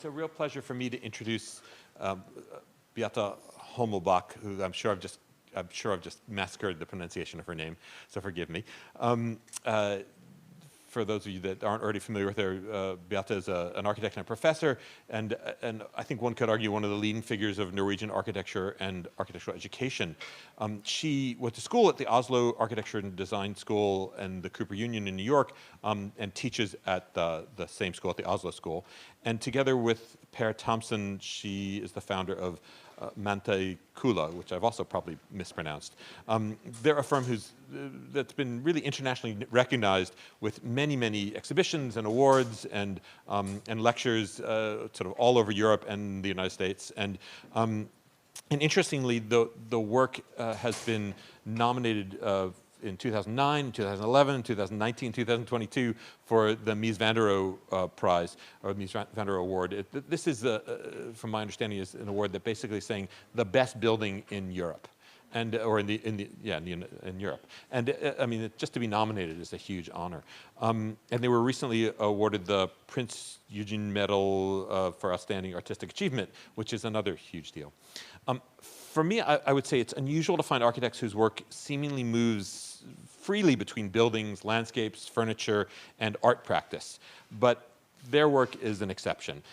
It's a real pleasure for me to introduce Beate Hølmebakk, who I'm sure I've just massacred the pronunciation of her name, so forgive me. For those of you that aren't already familiar with her, Beate is an architect and a professor, and I think one could argue one of the leading figures of Norwegian architecture and architectural education. She went to school at the Oslo Architecture and Design School and the Cooper Union in New York, and teaches at the same school, at the Oslo School. And together with Per Tamsen, she is the founder of Manthey Kula, which I've also probably mispronounced. They're a firm that's been really internationally recognized with many, many exhibitions and awards and lectures sort of all over Europe and the United States. And interestingly, the work has been nominated in 2009, 2011, 2019, 2022 for the Mies van der Rohe Prize, or Mies van der Rohe Award. This is, from my understanding, is an award that basically is saying the best building in Europe, and or in Europe. And I mean, just to be nominated is a huge honor. And they were recently awarded the Prince Eugen Medal for Outstanding Artistic Achievement, which is another huge deal. For me, I would say it's unusual to find architects whose work seemingly moves freely between buildings, landscapes, furniture, and art practice. But their work is an exception.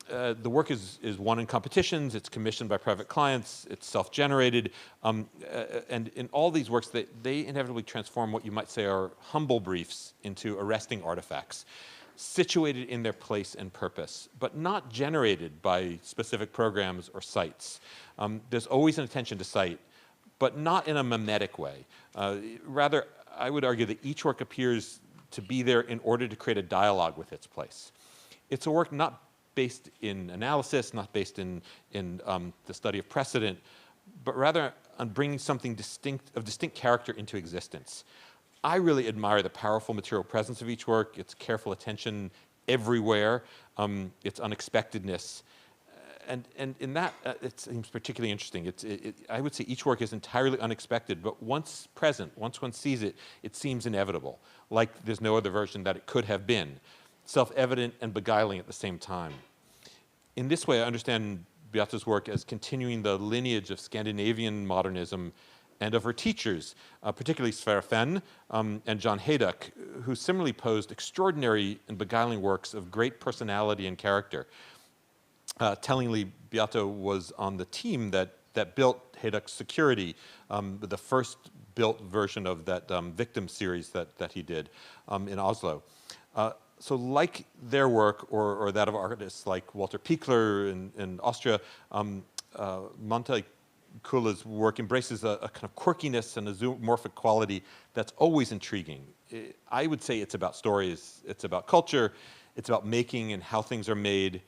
The work is won in competitions, it's commissioned by private clients, it's self-generated, and in all these works, they inevitably transform what you might say are humble briefs into arresting artifacts, situated in their place and purpose, but not generated by specific programs or sites. There's always an attention to site, but not in a mimetic way. Rather, I would argue that each work appears to be there in order to create a dialogue with its place. It's a work not based in analysis, not based in the study of precedent, but rather on bringing something of distinct character into existence. I really admire the powerful material presence of each work, its careful attention everywhere, its unexpectedness. And in that, it seems particularly interesting. I would say each work is entirely unexpected, but once present, once one sees it, it seems inevitable, like there's no other version that it could have been, self-evident and beguiling at the same time. In this way, I understand Beate's work as continuing the lineage of Scandinavian modernism and of her teachers, particularly Sverre Fehn and John Haydock, who similarly posed extraordinary and beguiling works of great personality and character. Tellingly, Beate was on the team that built Haydock's Security, the first built version of that victim series that he did in Oslo. So like their work, or that of artists like Walter Pichler in Austria, Manthey Kula's work embraces a kind of quirkiness and a zoomorphic quality that's always intriguing. I would say it's about stories, it's about culture, it's about making and how things are made,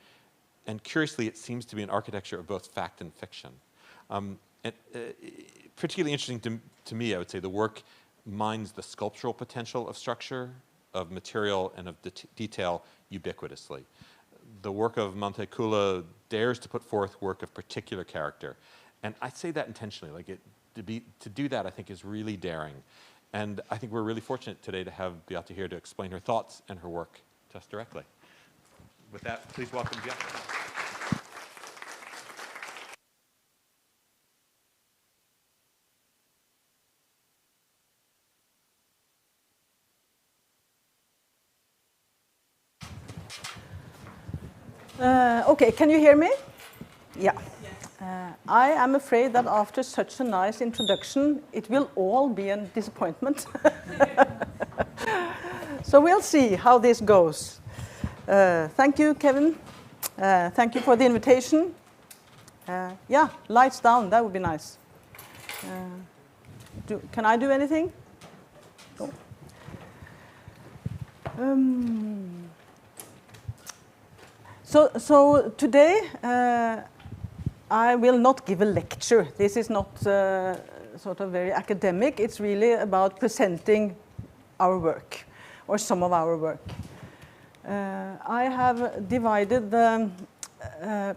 and curiously, it seems to be an architecture of both fact and fiction. Particularly interesting to me, I would say, the work mines the sculptural potential of structure, of material, and of detail ubiquitously. The work of Manthey Kula dares to put forth work of particular character. And I say that intentionally, like to do that, I think, is really daring. And I think we're really fortunate today to have Beate here to explain her thoughts and her work to us directly. With that, please welcome Beate. Okay, can you hear me? Yeah. I am afraid that after such a nice introduction, it will all be a disappointment. So we'll see how this goes. Thank you, Kevin. Thank you for the invitation. Yeah, lights down, that would be nice. Can I do anything? No. So today, I will not give a lecture. This is not sort of very academic. It's really about presenting our work, or some of our work. I have divided the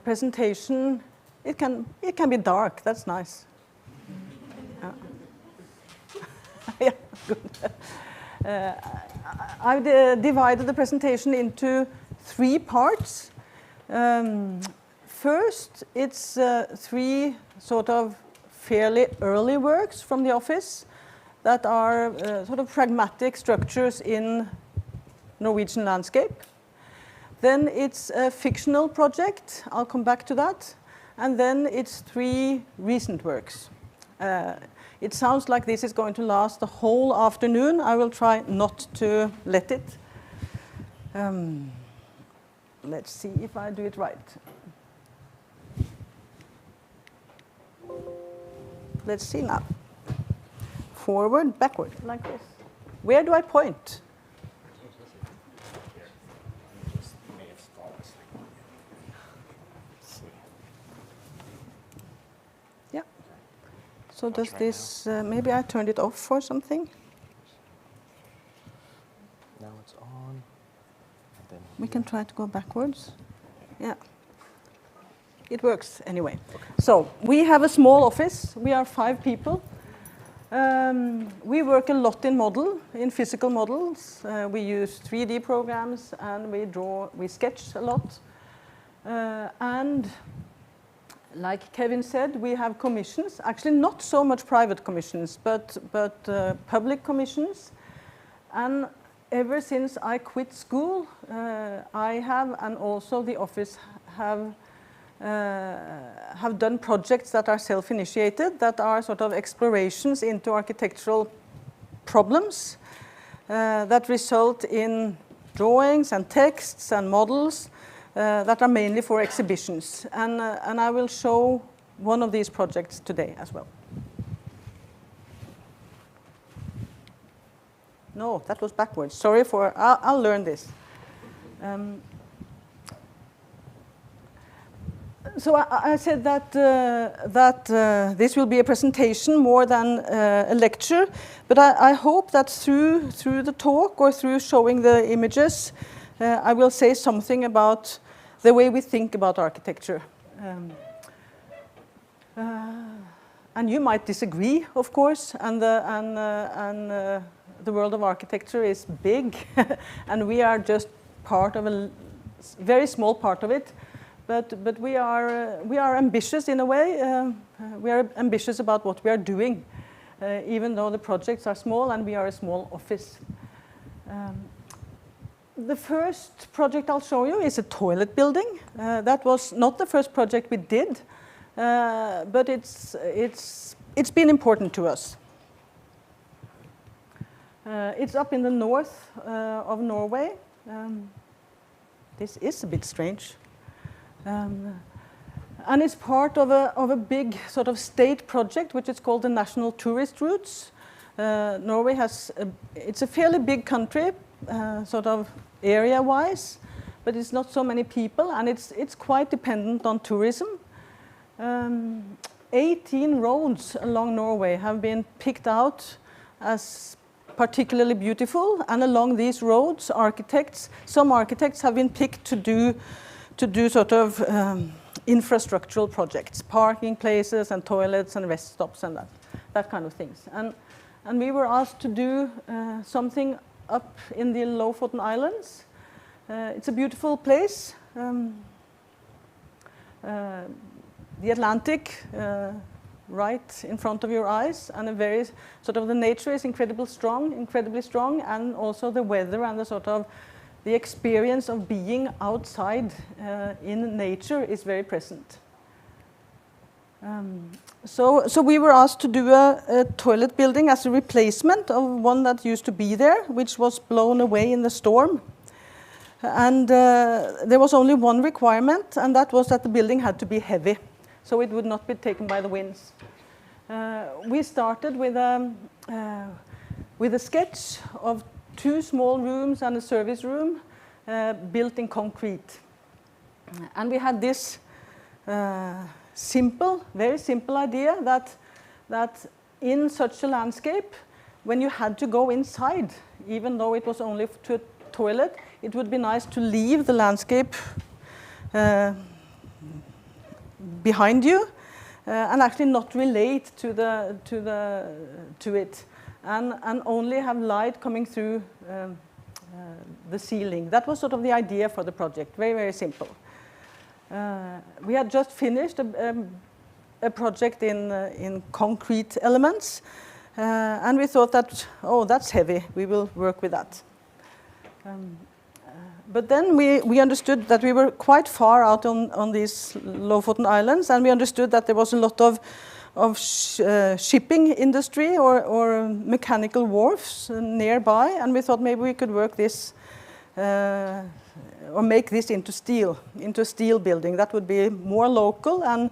presentation. It can be dark. That's nice. Yeah, good. I've divided the presentation into 3 parts. First, it's 3 sort of fairly early works from the office that are sort of pragmatic structures in Norwegian landscape. Then it's a fictional project. I'll come back to that. And then it's 3 recent works. It sounds like this is going to last the whole afternoon. I will try not to let it. Let's see if I do it right. Let's see now. Forward, backward, like this. Where do I point? Yeah. So does this, maybe I turned it off or something? Now it's on. We can try to go backwards. Yeah. It works anyway. Okay. So we have a small office. We are 5 people. We work a lot in physical models. We use 3D programs and we sketch a lot. And like Kevin said, we have commissions, actually not so much private commissions, but public commissions. And ever since I quit school, I have, and also the office have done projects that are self-initiated, that are sort of explorations into architectural problems that result in drawings and texts and models that are mainly for exhibitions. And I will show one of these projects today as well. No, that was backwards. Sorry for, I'll learn this. So I said that this will be a presentation more than a lecture, but I hope that through the talk or through showing the images, I will say something about the way we think about architecture. And you might disagree, of course, and the world of architecture is big, and we are just part of a very small part of it. But we are ambitious in a way. We are ambitious about what we are doing, even though the projects are small and we are a small office. The first project I'll show you is a toilet building. That was not the first project we did, but it's been important to us. It's up in the north of Norway. This is a bit strange. And it's part of a big sort of state project, which is called the National Tourist Routes. Norway it's a fairly big country, sort of area-wise, but it's not so many people, and it's quite dependent on tourism. 18 roads along Norway have been picked out as particularly beautiful, and along these roads, some architects have been picked to do sort of infrastructural projects, parking places and toilets and rest stops and that kind of things. And we were asked to do something up in the Lofoten Islands. It's a beautiful place. The Atlantic right in front of your eyes, and a very sort of the nature is incredibly strong, and also the weather and the sort of the experience of being outside in nature is very present. So we were asked to do a toilet building as a replacement of one that used to be there, which was blown away in the storm. And there was only one requirement, and that was that the building had to be heavy, so it would not be taken by the winds. We started with a sketch of 2 small rooms and a service room built in concrete. And we had this very simple idea that in such a landscape, when you had to go inside, even though it was only to a toilet, it would be nice to leave the landscape behind you and actually not relate to it. And only have light coming through the ceiling. That was sort of the idea for the project, very, very simple. We had just finished a project in concrete elements, and we thought that, oh, that's heavy, we will work with that. But then we understood that we were quite far out on these Lofoten Islands, and we understood that there was a lot of shipping industry or mechanical wharfs nearby, and we thought maybe we could work this or make this into a steel building. That would be more local and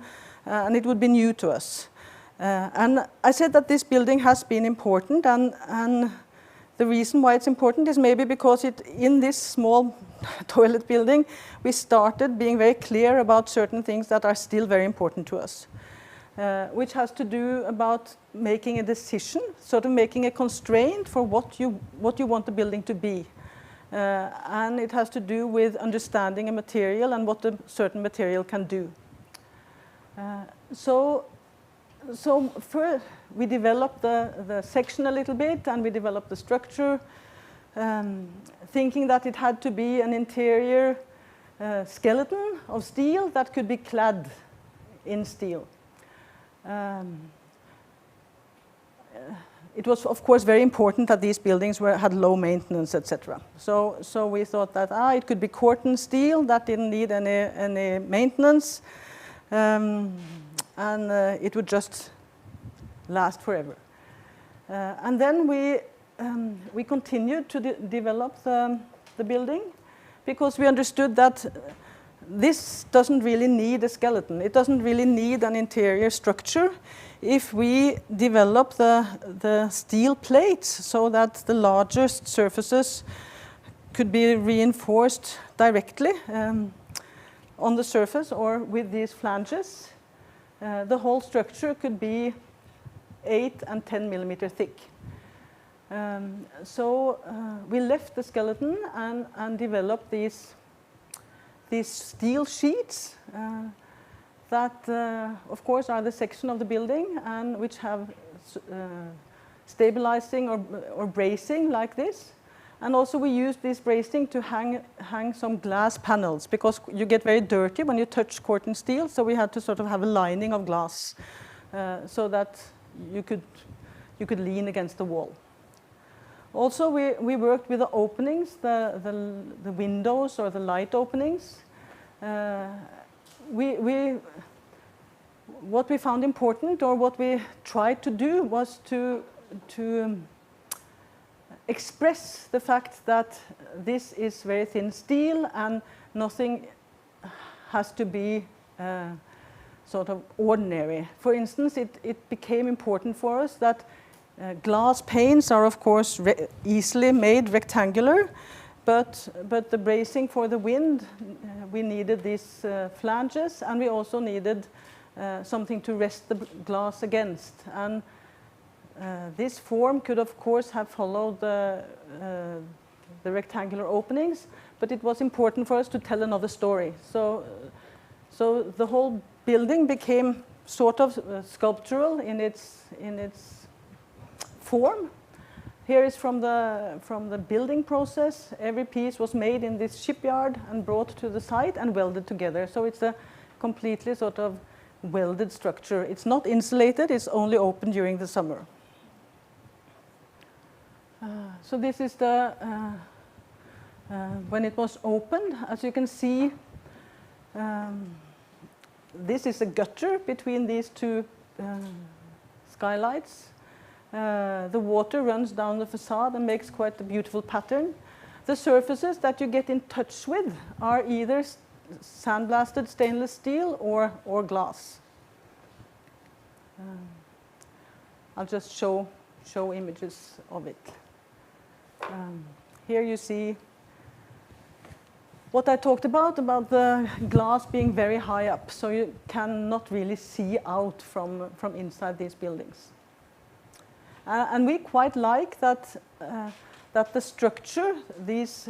it would be new to us. And I said that this building has been important, and the reason why it's important is maybe because in this small toilet building, we started being very clear about certain things that are still very important to us, which has to do about making a decision, sort of making a constraint for what you want the building to be. And it has to do with understanding a material and what a certain material can do. So first we developed the section a little bit, and we developed the structure, thinking that it had to be an interior skeleton of steel that could be clad in steel. It was, of course, very important that these buildings had low maintenance, etc. So we thought that it could be Corten steel that didn't need any maintenance, and it would just last forever. And then we continued to develop the building, because we understood that this doesn't really need a skeleton. It doesn't really need an interior structure if we develop the steel plates so that the largest surfaces could be reinforced directly on the surface or with these flanges. The whole structure could be 8 and 10 millimeter thick. So we left the skeleton and developed these steel sheets that, of course, are the section of the building and which have stabilizing or bracing like this. And also we use this bracing to hang some glass panels, because you get very dirty when you touch Corten steel, so we had to sort of have a lining of glass so that you could lean against the wall. Also, we worked with the openings, the windows or the light openings. What we found important, or what we tried to do, was to express the fact that this is very thin steel and nothing has to be sort of ordinary. For instance, it became important for us that glass panes are, of course, easily made rectangular, but the bracing for the wind, we needed these flanges, and we also needed something to rest the glass against. And this form could, of course, have followed the rectangular openings, but it was important for us to tell another story. So the whole building became sort of sculptural in its form. Here is from the building process. Every piece was made in this shipyard and brought to the site and welded together. So it's a completely sort of welded structure. It's not insulated, it's only open during the summer. So this is the when it was opened. As you can see, this is a gutter between these two skylights. The water runs down the facade and makes quite a beautiful pattern. The surfaces that you get in touch with are either sandblasted stainless steel or glass. I'll just show images of it. Here you see what I talked about the glass being very high up, so you cannot really see out from inside these buildings. And we quite like that the structure, these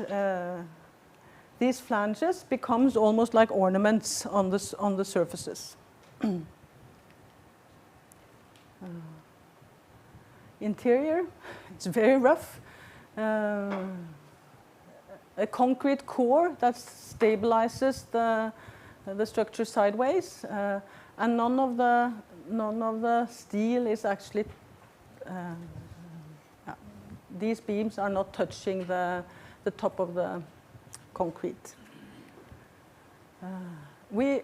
flanges, becomes almost like ornaments on the surfaces. Interior, it's very rough. A concrete core that stabilizes the the structure sideways, and none of the steel is actually. These beams are not touching the top of the concrete. We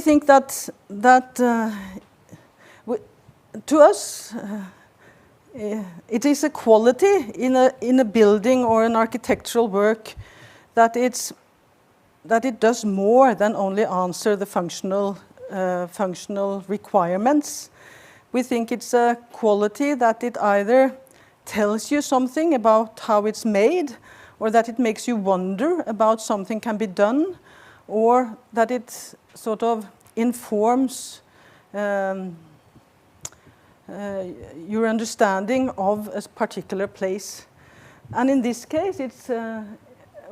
think that to us it is a quality in a building or an architectural work that it does more than only answer the functional requirements. We think it's a quality that it either tells you something about how it's made, or that it makes you wonder about something can be done, or that it sort of informs your understanding of a particular place. And in this case,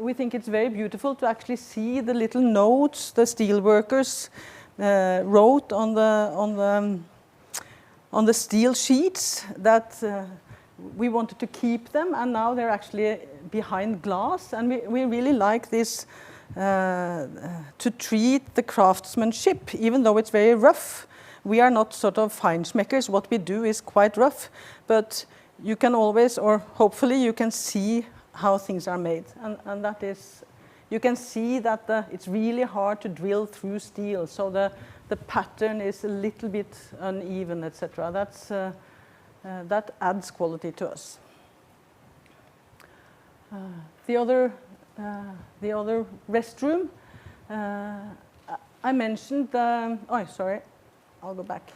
we think it's very beautiful to actually see the little notes the steelworkers wrote on the steel sheets that we wanted to keep them, and now they're actually behind glass. And we really like this to treat the craftsmanship, even though it's very rough. We are not sort of feinschmeckers. What we do is quite rough, but you can always, or hopefully you can see how things are made. And that is, you can see that it's really hard to drill through steel, so the pattern is a little bit uneven, etc. That adds quality to us. The other restroom, I mentioned I'll go back.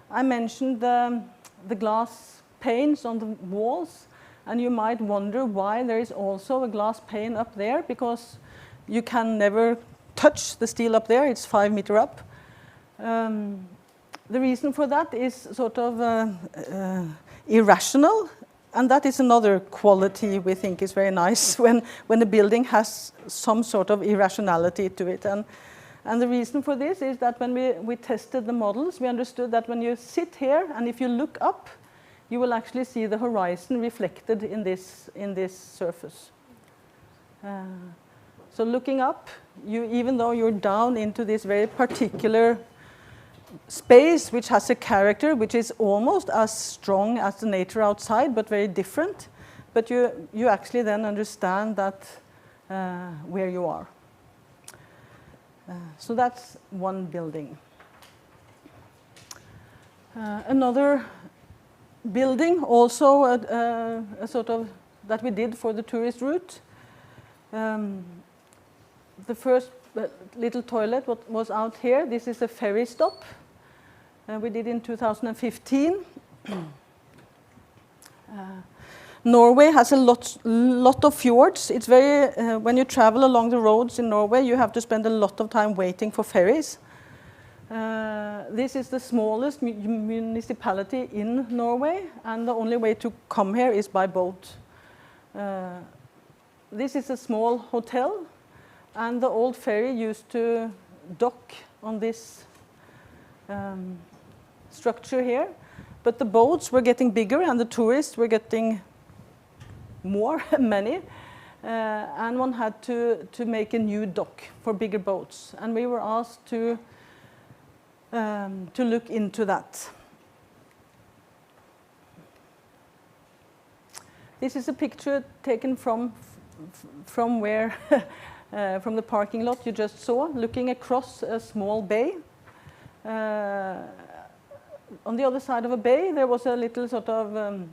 I mentioned the glass panes on the walls, and you might wonder why there is also a glass pane up there, because you can never touch the steel up there. It's 5 meters up. The reason for that is sort of irrational, and that is another quality we think is very nice when a building has some sort of irrationality to it. And the reason for this is that when we tested the models, we understood that when you sit here and if you look up, you will actually see the horizon reflected in this surface. So looking up, even though you're down into this very particular space, which has a character which is almost as strong as the nature outside, but very different, but you actually then understand that where you are. So that's one building. Another building, also a sort of that we did for the tourist route. The first little toilet was out here. This is a ferry stop. We did in 2015. Norway has a lot of fjords. It's very when you travel along the roads in Norway, you have to spend a lot of time waiting for ferries. This is the smallest municipality in Norway, and the only way to come here is by boat. This is a small hotel, and the old ferry used to dock on this structure here. But the boats were getting bigger, and the tourists were getting more, many, and one had to make a new dock for bigger boats. And we were asked to look into that. This is a picture taken from where, from the parking lot you just saw, looking across a small bay. On the other side of a bay, there was a little sort of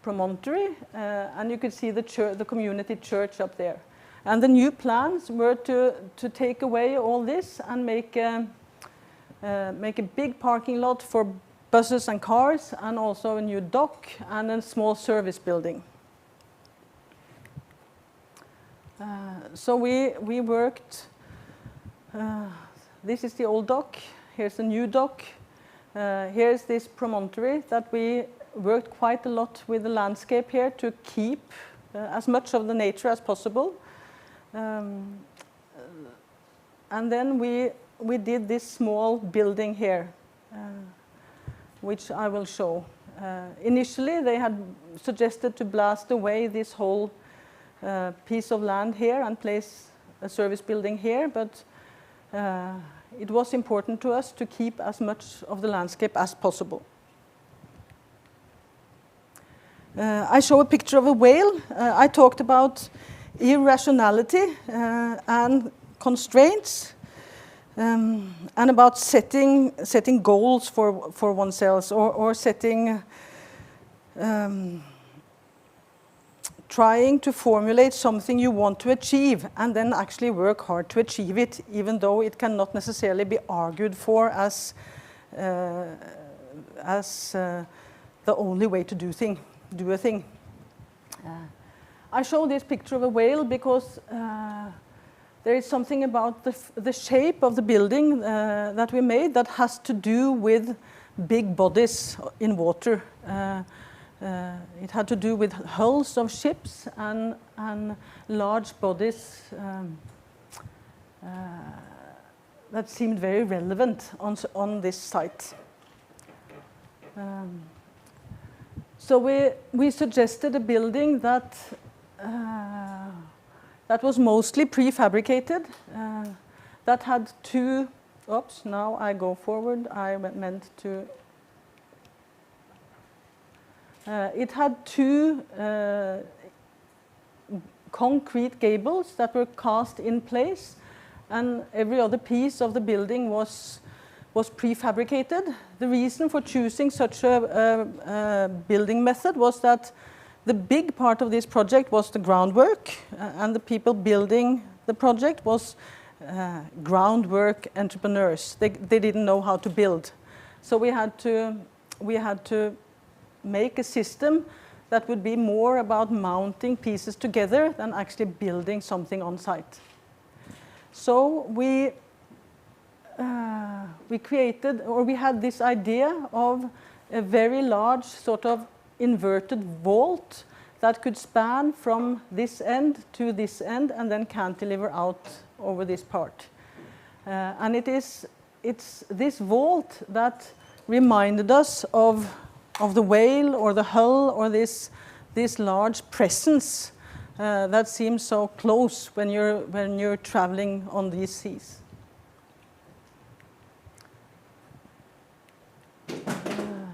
promontory, and you could see the community church up there. And the new plans were to take away all this and make a big parking lot for buses and cars, and also a new dock and a small service building. So we worked, this is the old dock, here's the new dock, here's this promontory that we worked quite a lot with the landscape here to keep as much of the nature as possible. And then we did this small building here, which I will show. Initially, they had suggested to blast away this whole piece of land here and place a service building here, but it was important to us to keep as much of the landscape as possible. I show a picture of a whale. I talked about irrationality and constraints, and about setting goals for oneself, or setting, trying to formulate something you want to achieve and then actually work hard to achieve it, even though it cannot necessarily be argued for as the only way to do a thing. I show this picture of a whale because there is something about the shape of the building that we made that has to do with big bodies in water. It had to do with hulls of ships and large bodies that seemed very relevant on this site. So we suggested a building that was mostly prefabricated, that had two, oops, now I go forward, I meant to, it had two concrete gables that were cast in place, and every other piece of the building was prefabricated. The reason for choosing such a building method was that the big part of this project was the groundwork, and the people building the project was groundwork entrepreneurs. They didn't know how to build. So we had to make a system that would be more about mounting pieces together than actually building something on site. So we created, or we had this idea of a very large sort of inverted vault that could span from this end to this end and then cantilever out over this part. And it's this vault that reminded us of the whale or the hull, or this large presence that seems so close when you're traveling on these seas.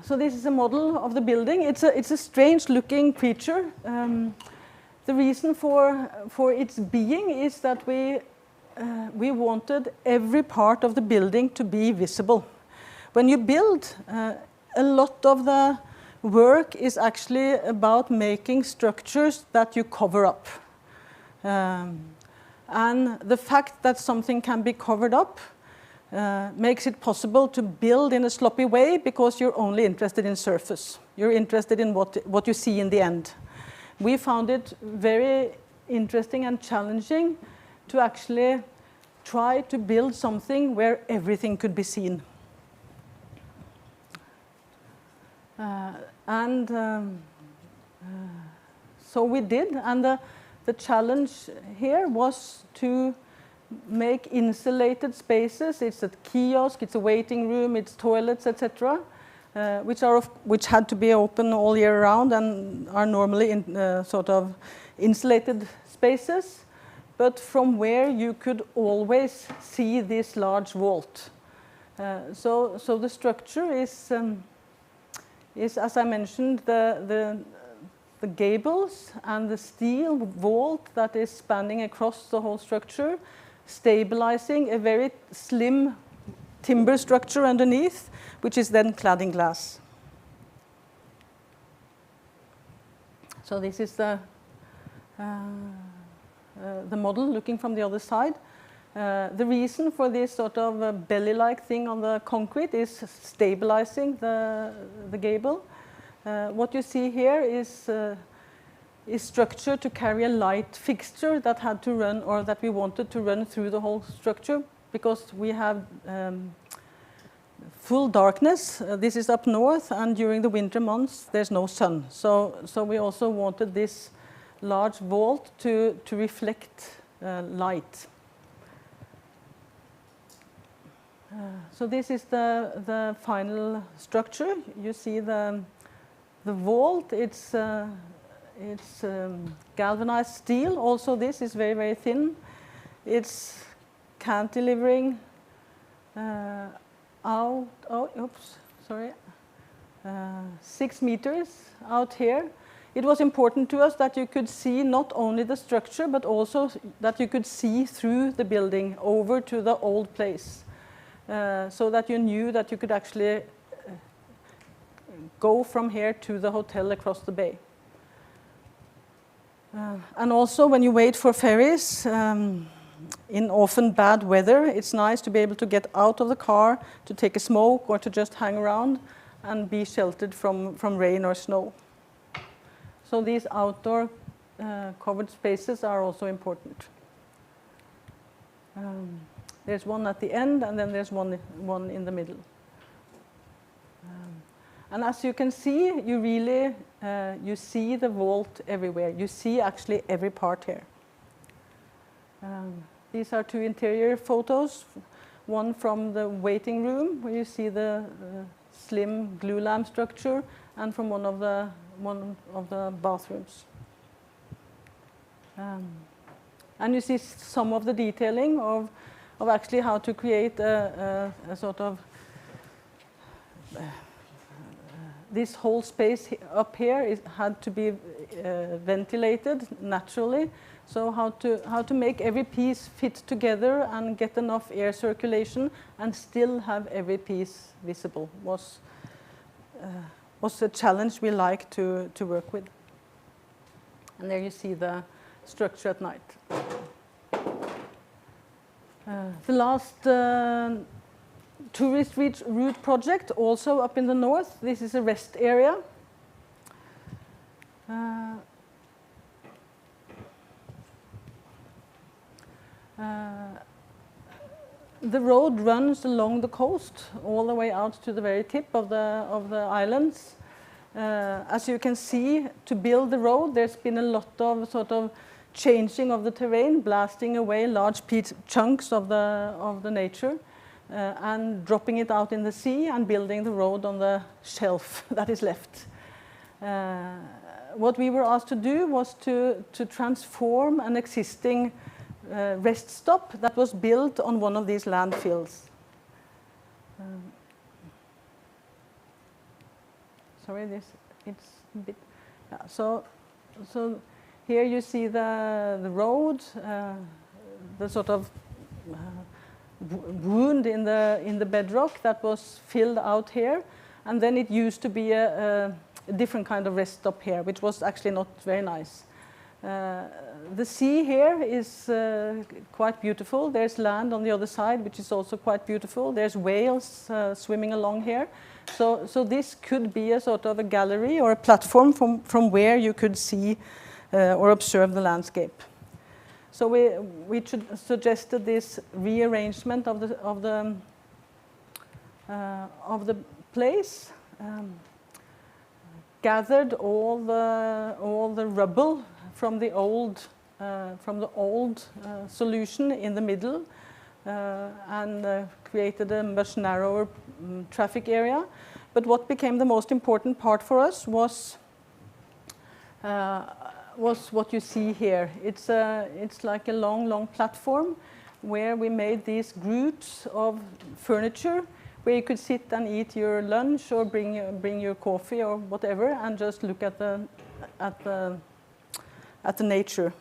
So this is a model of the building. It's a strange-looking creature. The reason for its being is that we wanted every part of the building to be visible. When you build, a lot of the work is actually about making structures that you cover up. And the fact that something can be covered up makes it possible to build in a sloppy way, because you're only interested in surface. You're interested in what you see in the end. We found it very interesting and challenging to actually try to build something where everything could be seen. So we did, and the challenge here was to make insulated spaces. It's a kiosk, it's a waiting room, it's toilets, etc., which had to be open all year round and are normally in sort of insulated spaces, but from where you could always see this large vault. So the structure is, as I mentioned, the gables and the steel vault that is spanning across the whole structure, stabilizing a very slim timber structure underneath, which is then clad in glass. So this is the model looking from the other side. The reason for this sort of belly-like thing on the concrete is stabilizing the gable. What you see here is structure to carry a light fixture that had to run, or that we wanted to run through the whole structure, because we have full darkness. This is up north, and during the winter months there's no sun. So we also wanted this large vault to reflect light. So this is the final structure. You see the vault. It's galvanized steel. Also, this is very, very thin. It's cantilevering out, 6 meters out here. It was important to us that you could see not only the structure, but also that you could see through the building over to the old place, so that you knew that you could actually go from here to the hotel across the bay. And also when you wait for ferries, in often bad weather, it's nice to be able to get out of the car, to take a smoke, or to just hang around and be sheltered from rain or snow. So these outdoor covered spaces are also important. There's one at the end, and then there's one in the middle. And as you can see, you really you see the vault everywhere. You see actually every part here. These are 2 interior photos. One from the waiting room, where you see the slim glue lamp structure, and from one of the bathrooms. And you see some of the detailing of actually how to create a sort of this whole space up here had to be ventilated naturally. So how to make every piece fit together and get enough air circulation and still have every piece visible was a challenge we like to work with. And there you see the structure at night. The last tourist route project, also up in the north. This is a rest area. The road runs along the coast all the way out to the very tip of the islands. As you can see, to build the road, there's been a lot of sort of changing of the terrain, blasting away large chunks of the nature, and dropping it out in the sea and building the road on the shelf that is left. What we were asked to do was to transform an existing rest stop that was built on one of these landfills. Sorry, it's a bit. Yeah, so here you see the road, the sort of wound in the bedrock that was filled out here, and then it used to be a different kind of rest stop here, which was actually not very nice. The sea here is quite beautiful. There's land on the other side, which is also quite beautiful. There's whales swimming along here. So this could be a sort of a gallery or a platform from where you could see or observe the landscape. So we suggested this rearrangement of the place, gathered all the rubble from the old solution in the middle, and created a much narrower traffic area. But what became the most important part for us was what you see here. It's like a long platform where we made these groups of furniture where you could sit and eat your lunch or bring your coffee or whatever and just look at the nature.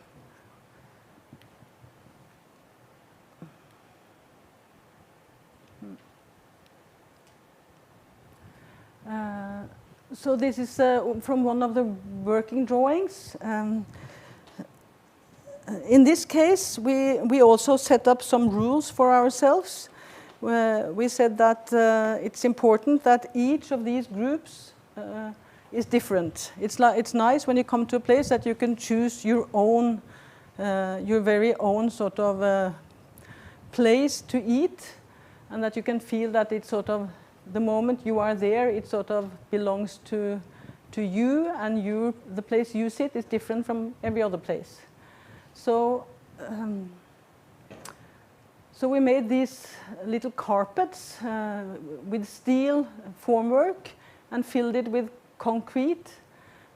So this is from one of the working drawings. In this case, we also set up some rules for ourselves. We said that it's important that each of these groups is different. It's nice when you come to a place that you can choose your very own sort of place to eat, and that you can feel that it's sort of the moment you are there, it sort of belongs to you, and the place you sit is different from every other place. So we made these little carpets with steel formwork and filled it with concrete,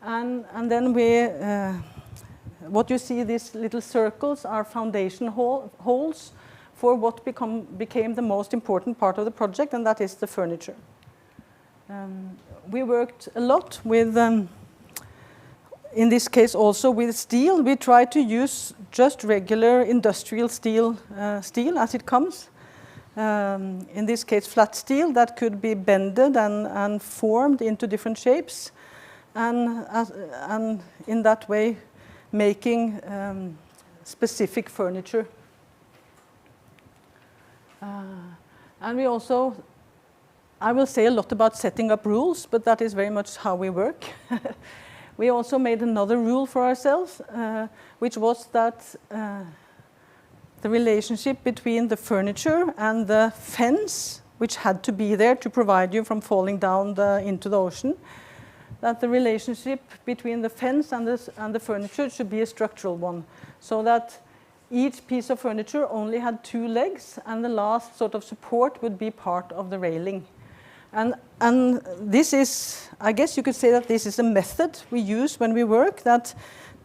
and then what you see, these little circles are foundation holes for what became the most important part of the project, and that is the furniture. We worked a lot with, in this case also with steel. We tried to use just regular industrial steel, as it comes. In this case, flat steel that could be bended and formed into different shapes, and in that way making specific furniture. And we also, I will say a lot about setting up rules, but that is very much how we work. We also made another rule for ourselves, which was that the relationship between the furniture and the fence, which had to be there to provide you from falling down into the ocean, that the relationship between the fence and the furniture should be a structural one, so that each piece of furniture only had 2 legs, and the last sort of support would be part of the railing. And this is, I guess you could say that this is a method we use when we work, that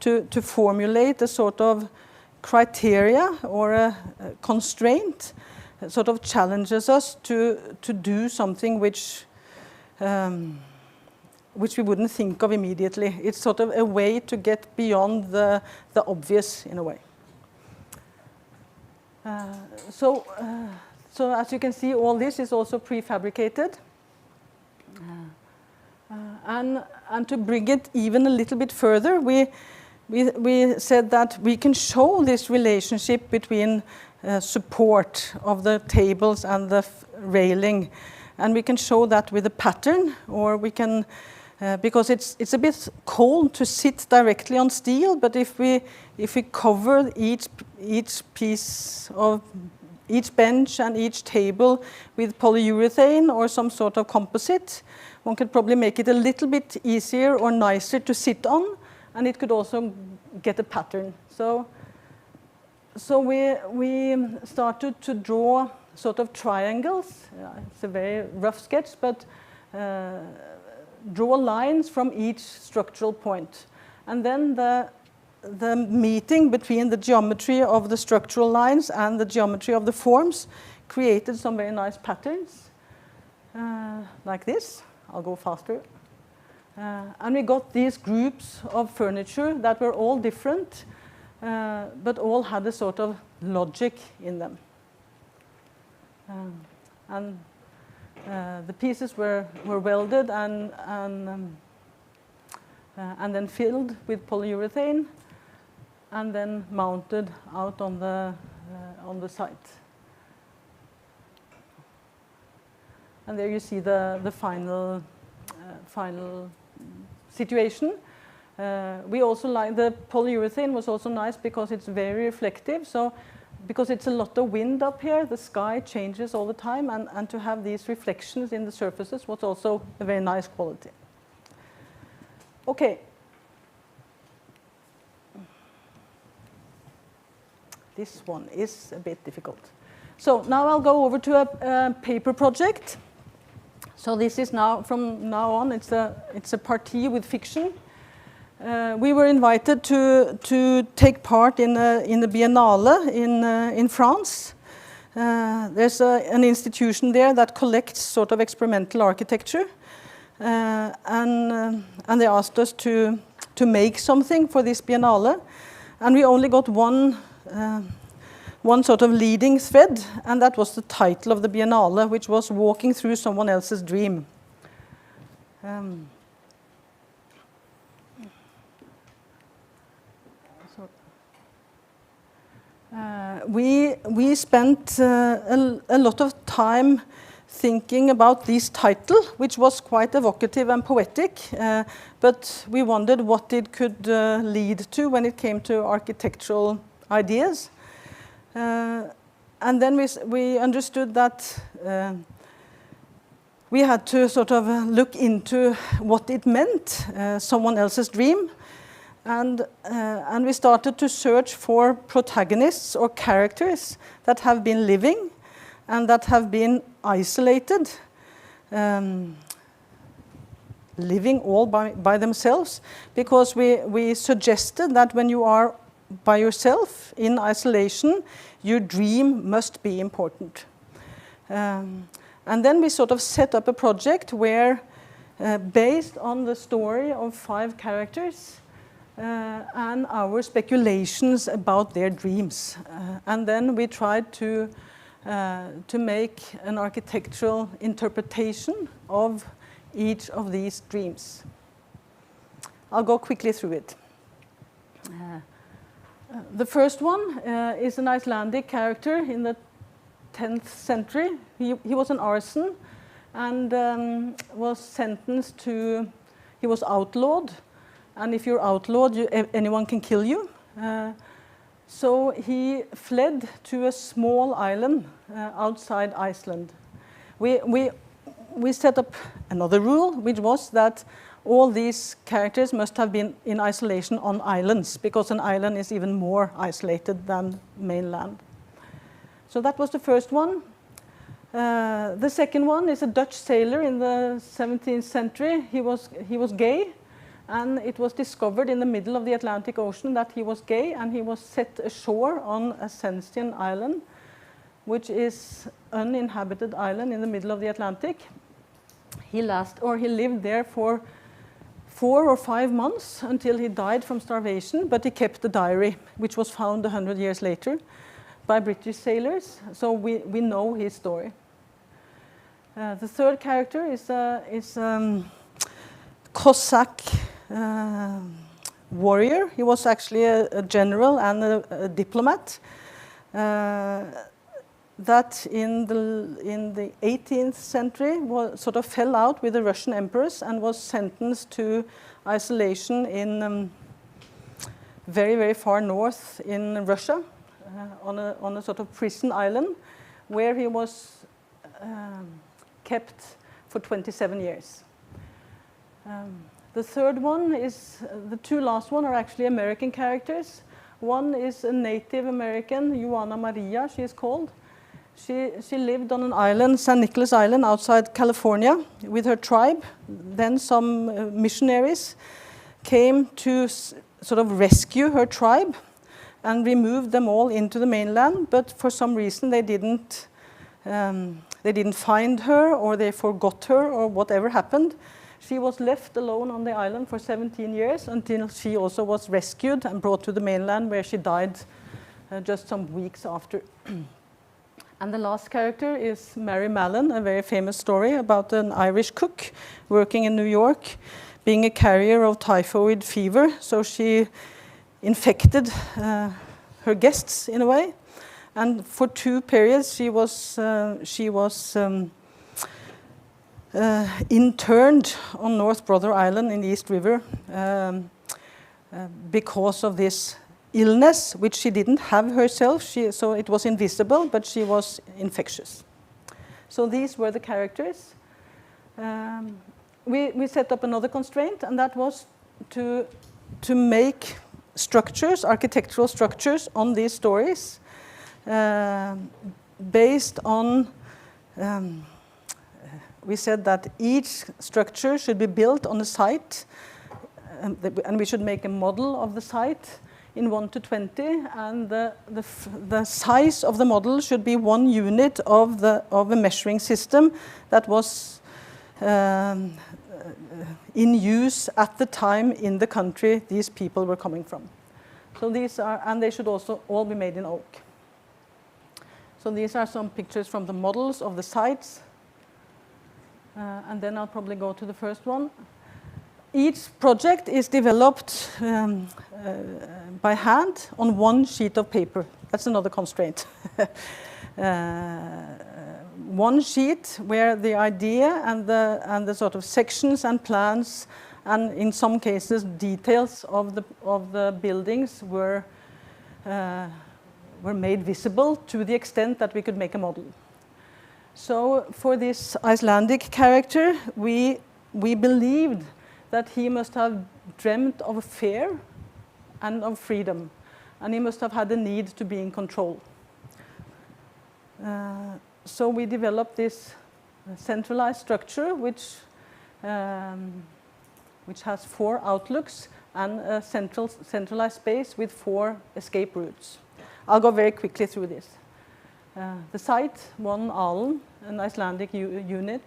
to formulate a sort of criteria or a constraint sort of challenges us to do something which we wouldn't think of immediately. It's sort of a way to get beyond the obvious in a way. So as you can see, all this is also prefabricated. And to bring it even a little bit further, we said that we can show this relationship between support of the tables and the railing, and we can show that with a pattern, or we can, because it's a bit cold to sit directly on steel, but if we cover each piece of each bench and each table with polyurethane or some sort of composite, one could probably make it a little bit easier or nicer to sit on, and it could also get a pattern. So we started to draw sort of triangles. It's a very rough sketch, but draw lines from each structural point. And then the meeting between the geometry of the structural lines and the geometry of the forms created some very nice patterns, like this. I'll go faster. And we got these groups of furniture that were all different, but all had a sort of logic in them. And the pieces were welded and then filled with polyurethane, and then mounted out on the site. And there you see the final situation. We also like the polyurethane was also nice because it's very reflective. So because it's a lot of wind up here, the sky changes all the time, and to have these reflections in the surfaces was also a very nice quality. Okay. This one is a bit difficult. So now I'll go over to a paper project. So this is now, from now on, it's a partie with fiction. We were invited to take part in the biennale in France. There's an institution there that collects sort of experimental architecture, and they asked us to make something for this biennale, and we only got one sort of leading thread, and that was the title of the biennale, which was Walking Through Someone Else's Dream. We spent a lot of time thinking about this title, which was quite evocative and poetic, but we wondered what it could lead to when it came to architectural ideas. And then we understood that we had to sort of look into what it meant, someone else's dream. And we started to search for protagonists or characters that have been living and that have been isolated, living all by themselves, because we suggested that when you are by yourself in isolation, your dream must be important. And then we sort of set up a project where, based on the story of 5 characters and our speculations about their dreams, and then we tried to make an architectural interpretation of each of these dreams. I'll go quickly through it. The first one is an Icelandic character in the 10th century. He was an arson and was sentenced to, he was outlawed. And if you're outlawed, anyone can kill you. So he fled to a small island outside Iceland. We set up another rule, which was that all these characters must have been in isolation on islands, because an island is even more isolated than mainland. So that was the first one. The second one is a Dutch sailor in the 17th century. He was gay, and it was discovered in the middle of the Atlantic Ocean that he was gay, and he was set ashore on Ascension Island, which is an uninhabited island in the middle of the Atlantic. He lived there for 4 or 5 months until he died from starvation, but he kept a diary, which was found 100 years later by British sailors, so we know his story. The third character is Cossack warrior. He was actually a general and a diplomat that in the 18th century sort of fell out with the Russian emperors and was sentenced to isolation in very, very far north in Russia, on a sort of prison island, where he was kept for 27 years. The third one is, the 2 last one are actually American characters. One is a Native American, Juana Maria, she is called. She lived on an island, San Nicolas Island, outside California, with her tribe. Then some missionaries came to sort of rescue her tribe and removed them all into the mainland. But for some reason, they didn't find her, or they forgot her, or whatever happened. She was left alone on the island for 17 years until she also was rescued and brought to the mainland, where she died just some weeks after. And the last character is Mary Mallon, a very famous story about an Irish cook working in New York, being a carrier of typhoid fever. So she infected her guests in a way. And for 2 periods, she was interned on North Brother Island in the East River because of this illness, which she didn't have herself, so it was invisible, but she was infectious. So these were the characters. We set up another constraint, and that was to make structures, architectural structures on these stories based on, we said that each structure should be built on a site, and we should make a model of the site in 1 to 20, and the size of the model should be 1 unit of a measuring system that was in use at the time in the country these people were coming from. So these are, and they should also all be made in oak. So these are some pictures from the models of the sites, and then I'll probably go to the first one. Each project is developed by hand on 1 sheet of paper. That's another constraint. 1 sheet where the idea and the sort of sections and plans, and in some cases details of the buildings were made visible to the extent that we could make a model. So for this Icelandic character, we believed that he must have dreamt of a fair and of freedom, and he must have had the need to be in control. So we developed this centralized structure, which has 4 outlooks and a centralized space with 4 escape routes. I'll go very quickly through this. The site, 1 Alen, an Icelandic unit,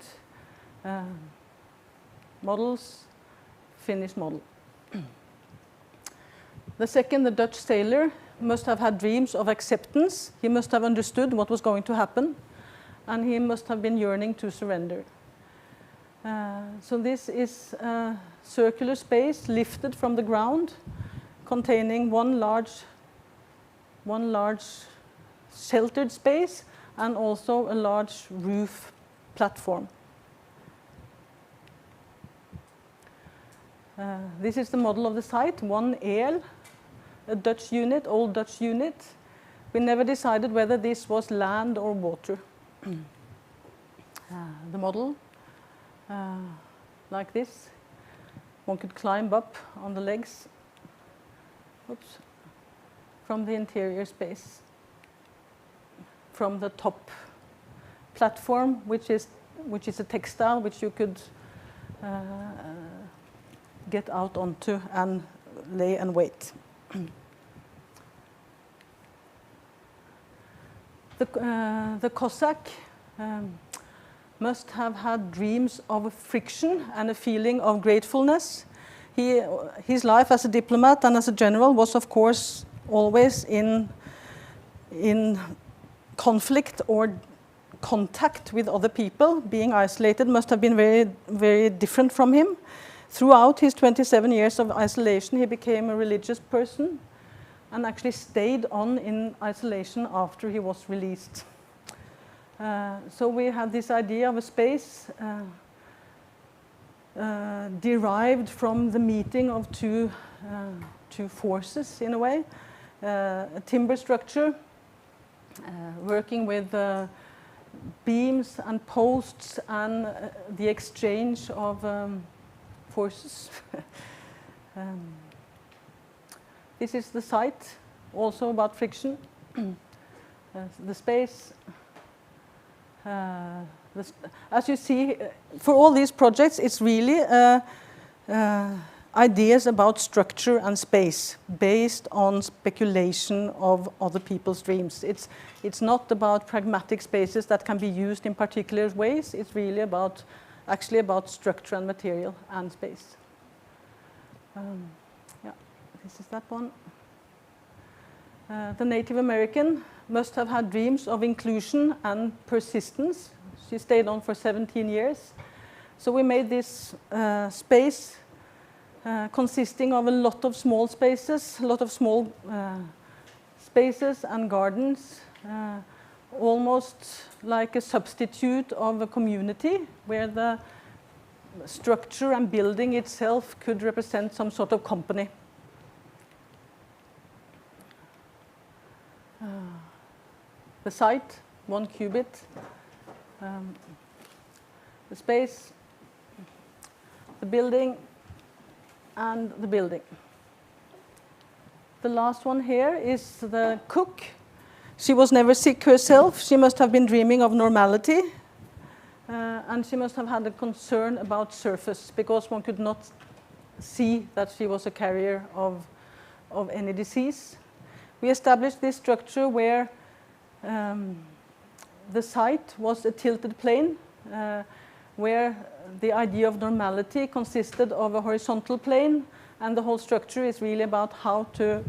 models, Finnish model. The second, the Dutch sailor, must have had dreams of acceptance. He must have understood what was going to happen, and he must have been yearning to surrender. So this is a circular space lifted from the ground, containing one large sheltered space and also a large roof platform. This is the model of the site, 1 Eel, a Dutch unit, old Dutch unit. We never decided whether this was land or water. The model, like this. One could climb up on the legs, oops, from the interior space, from the top platform, which is a textile which you could get out onto and lay and wait. The Cossack must have had dreams of friction and a feeling of gratefulness. His life as a diplomat and as a general was, of course, always in conflict or contact with other people. Being isolated must have been very, very different from him. Throughout his 27 years of isolation, he became a religious person and actually stayed on in isolation after he was released. So we had this idea of a space derived from the meeting of two forces, in a way. A timber structure, working with beams and posts and the exchange of forces. This is the site, also about friction. The space. As you see, for all these projects, it's really ideas about structure and space based on speculation of other people's dreams. It's not about pragmatic spaces that can be used in particular ways. It's really actually about structure and material and space. Yeah, this is that one. The Native American must have had dreams of inclusion and persistence. She stayed on for 17 years. So we made this space consisting of a lot of small spaces, spaces and gardens, almost like a substitute of a community where the structure and building itself could represent some sort of company. The site, 1 cubit, the space, the building, and the building. The last one here is the cook. She was never sick herself. She must have been dreaming of normality. And she must have had a concern about surface, because one could not see that she was a carrier of any disease. We established this structure where the site was a tilted plane, where the idea of normality consisted of a horizontal plane, and the whole structure is really about how to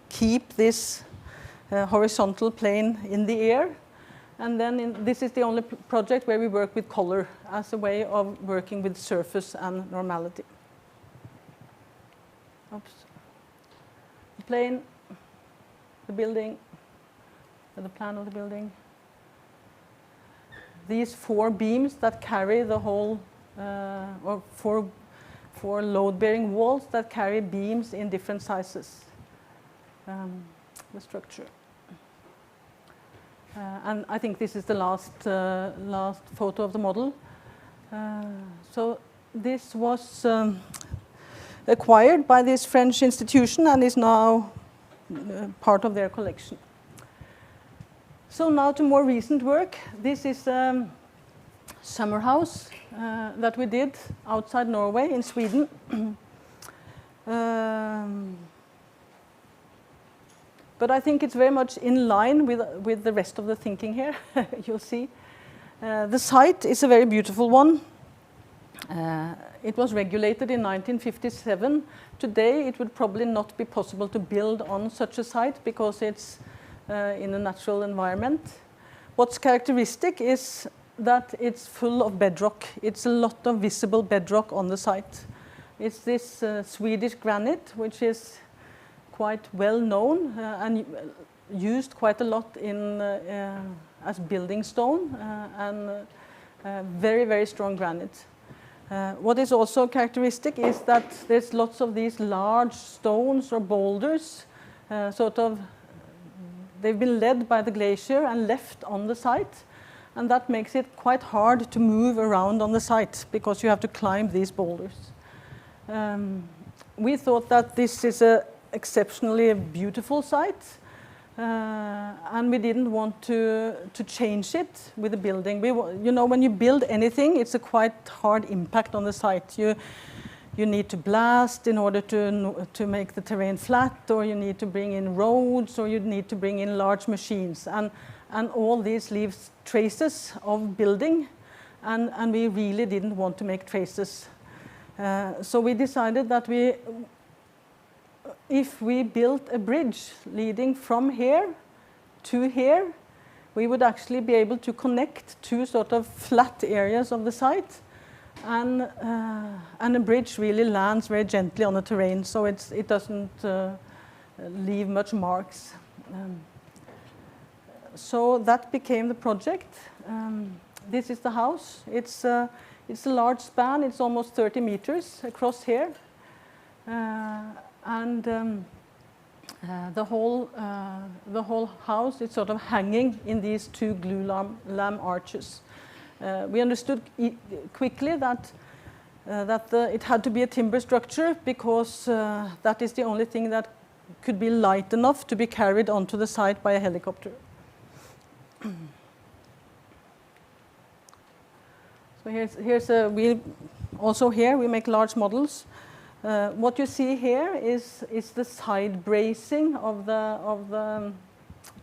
keep this horizontal plane in the air. And then this is the only project where we work with color as a way of working with surface and normality. Oops. The plane, the building, the plan of the building. These 4 beams that carry the whole, or 4 load-bearing walls that carry beams in different sizes. The structure. And I think this is the last photo of the model. So this was acquired by this French institution and is now part of their collection. So now to more recent work. This is a summer house that we did outside Norway in Sweden. But I think it's very much in line with the rest of the thinking here, you'll see. The site is a very beautiful one. It was regulated in 1957. Today it would probably not be possible to build on such a site because it's in a natural environment. What's characteristic is that it's full of bedrock. It's a lot of visible bedrock on the site. It's this Swedish granite, which is quite well known and used quite a lot in, as building stone and very, very strong granite. What is also characteristic is that there's lots of these large stones or boulders, they've been led by the glacier and left on the site, and that makes it quite hard to move around on the site because you have to climb these boulders. We thought that this is an exceptionally beautiful site, and we didn't want to change it with the building. You know, when you build anything, it's a quite hard impact on the site. You need to blast in order to make the terrain flat, or you need to bring in roads, or you need to bring in large machines. And all these leaves traces of building, and we really didn't want to make traces. So we decided that if we built a bridge leading from here to here, we would actually be able to connect two sort of flat areas of the site, and a bridge really lands very gently on the terrain, so it doesn't leave much marks. So that became the project. This is the house. It's a large span. It's almost 30 meters across here. The whole house is sort of hanging in these two glue lamb arches. We understood quickly that it had to be a timber structure because that is the only thing that could be light enough to be carried onto the site by a helicopter. So also here we make large models. What you see here is the side bracing of the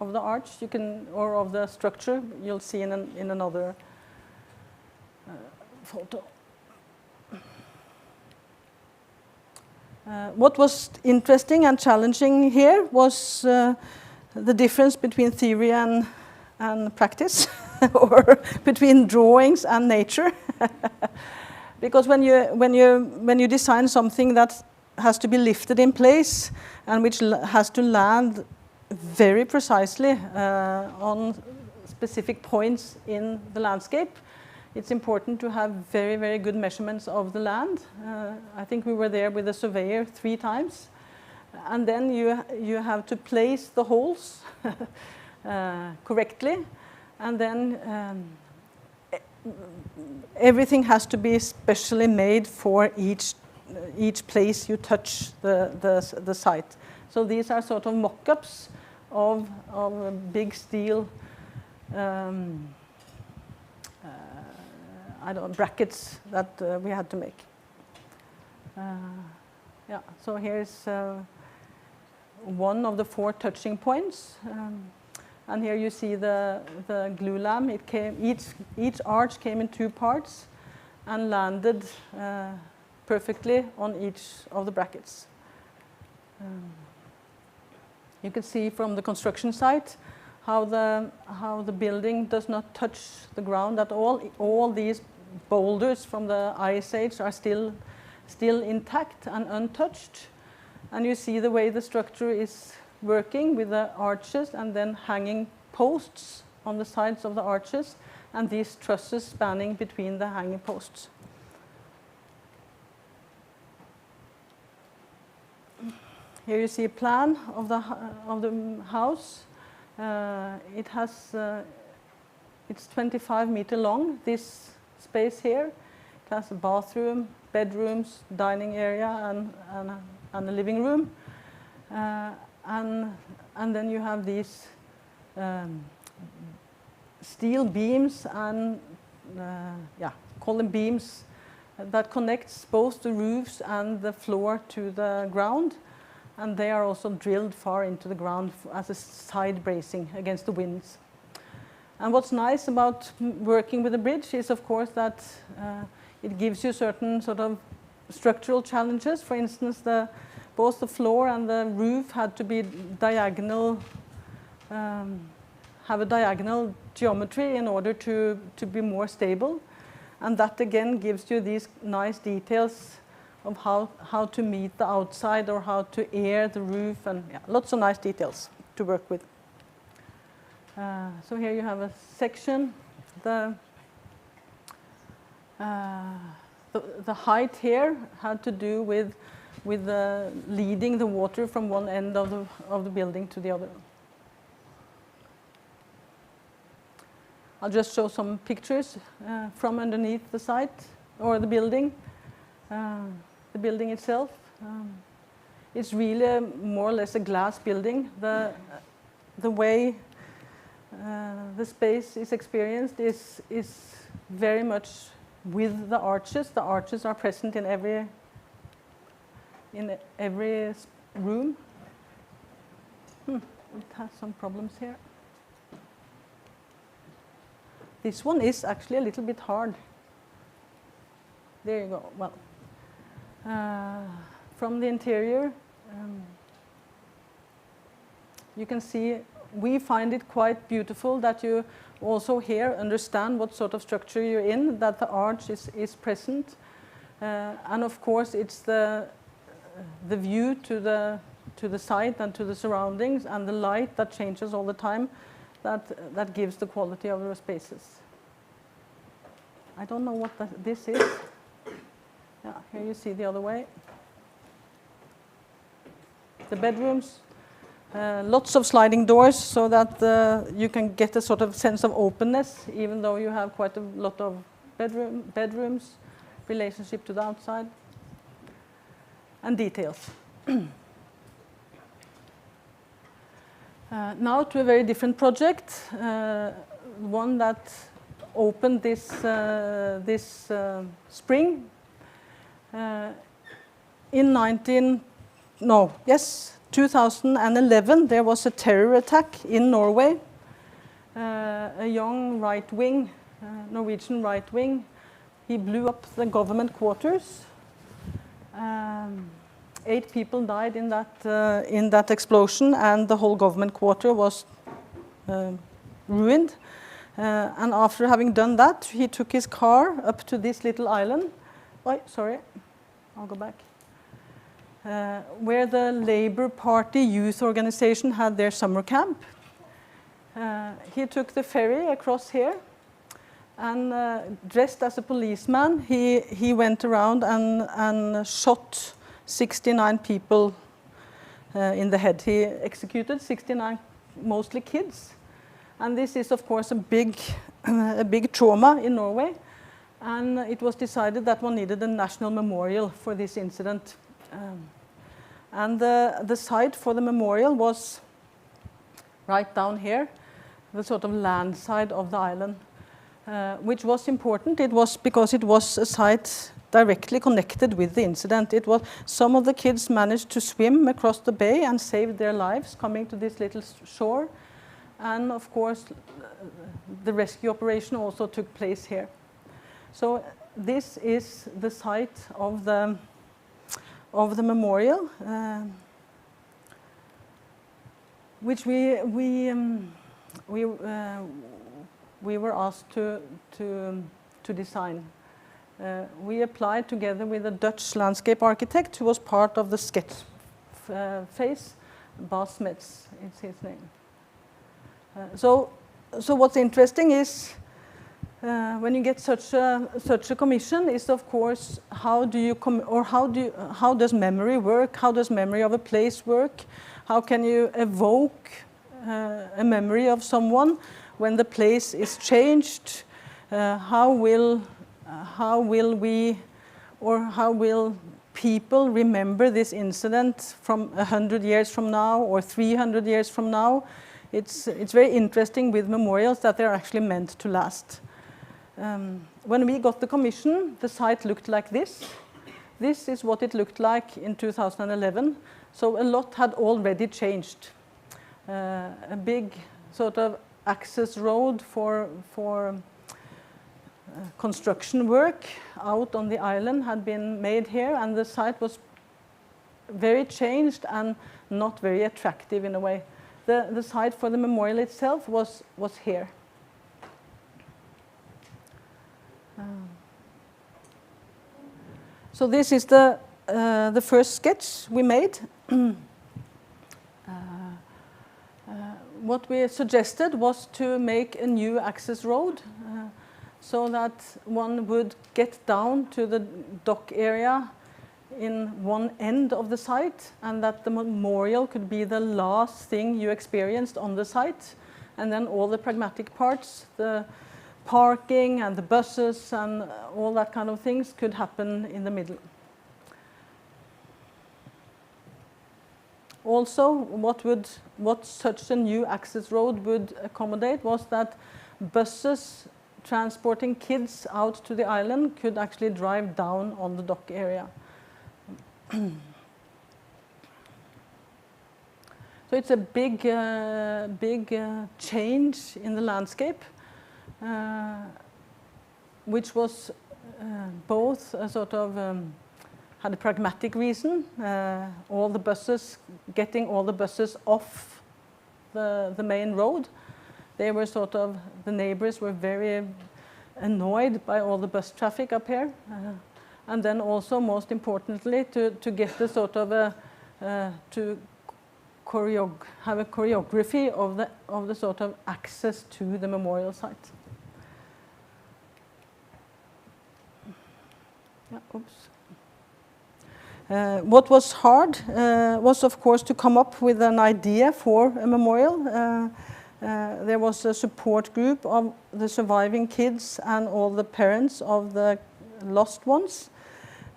arch. Or of the structure. You'll see in another photo. What was interesting and challenging here was the difference between theory and practice, or between drawings and nature. Because when you design something that has to be lifted in place and which has to land very precisely on specific points in the landscape, it's important to have very, very good measurements of the land. I think we were there with a surveyor 3 times. And then you have to place the holes correctly. And then everything has to be specially made for each place you touch the site. So these are sort of mock-ups of big steel brackets that we had to make. Yeah, so here's one of the 4 touching points. And here you see the glue lamb. Each arch came in 2 parts and landed perfectly on each of the brackets. You can see from the construction site how the building does not touch the ground at all. All these boulders from the Ice Age are still intact and untouched. And you see the way the structure is working with the arches and then hanging posts on the sides of the arches, and these trusses spanning between the hanging posts. Here you see a plan of the house. It's 25 meters long, this space here. It has a bathroom, bedrooms, dining area, and a living room. And then you have these steel beams and, call them beams, that connects both the roofs and the floor to the ground, and they are also drilled far into the ground as a side bracing against the winds. And what's nice about working with a bridge is, of course, that it gives you certain sort of structural challenges. For instance, both the floor and the roof had to be diagonal, have a diagonal geometry in order to be more stable. And that again gives you these nice details of how to meet the outside or how to air the roof, and yeah, lots of nice details to work with. So here you have a section. The height here had to do with leading the water from one end of the building to the other. I'll just show some pictures from underneath the site or the building itself. It's really more or less a glass building. The way the space is experienced is very much with the arches. The arches are present in every room. It has some problems here. This one is actually a little bit hard. There you go. Well, from the interior, you can see we find it quite beautiful that you also here understand what sort of structure you're in, that the arch is present. And of course, it's the view to the site and to the surroundings and the light that changes all the time that gives the quality of the spaces. I don't know what this is. Yeah, here you see the other way. The bedrooms, lots of sliding doors so that you can get a sort of sense of openness, even though you have quite a lot of bedrooms, relationship to the outside, and details. Now to a very different project, one that opened this spring. In 2011, there was a terror attack in Norway. A young right-wing, Norwegian right-wing, he blew up the government quarters. 8 people died in that explosion, and the whole government quarter was ruined. And after having done that, he took his car up to this little island. Oh, sorry, I'll go back. Where the Labour Party youth organization had their summer camp. He took the ferry across here, and dressed as a policeman, he went around and shot 69 people in the head. He executed 69, mostly kids. And this is, of course, a big trauma in Norway. And it was decided that one needed a national memorial for this incident. And the site for the memorial was right down here, the sort of land side of the island, which was important. It was because it was a site directly connected with the incident. It was some of the kids managed to swim across the bay and saved their lives coming to this little shore. And of course, the rescue operation also took place here. So this is the site of the memorial, which we were asked to design. We applied together with a Dutch landscape architect who was part of the sketch phase. Bas Metz is his name. So what's interesting is when you get such a commission is, of course, how does memory work? How does memory of a place work? How can you evoke a memory of someone when the place is changed? How will people remember this incident from 100 years from now or 300 years from now? It's very interesting with memorials that they're actually meant to last. when we got the commission, the site looked like this. This is what it looked like in 2011. So a lot had already changed. A big sort of access road for construction work out on the island had been made here, and the site was very changed and not very attractive in a way. The site for the memorial itself was here. So this is the first sketch we made. What we suggested was to make a new access road so that one would get down to the dock area in one end of the site, and that the memorial could be the last thing you experienced on the site, and then all the pragmatic parts, the parking and the buses and all that kind of things could happen in the middle. Also, what such a new access road would accommodate was that buses transporting kids out to the island could actually drive down on the dock area. So it's a big change in the landscape, which was both a sort of had a pragmatic reason. Getting all the buses off the main road. They were sort of, the neighbors were very annoyed by all the bus traffic up here. And then also, most importantly, to get the sort of have a choreography of the sort of access to the memorial site. Yeah, oops. What was hard was, of course, to come up with an idea for a memorial. There was a support group of the surviving kids and all the parents of the lost ones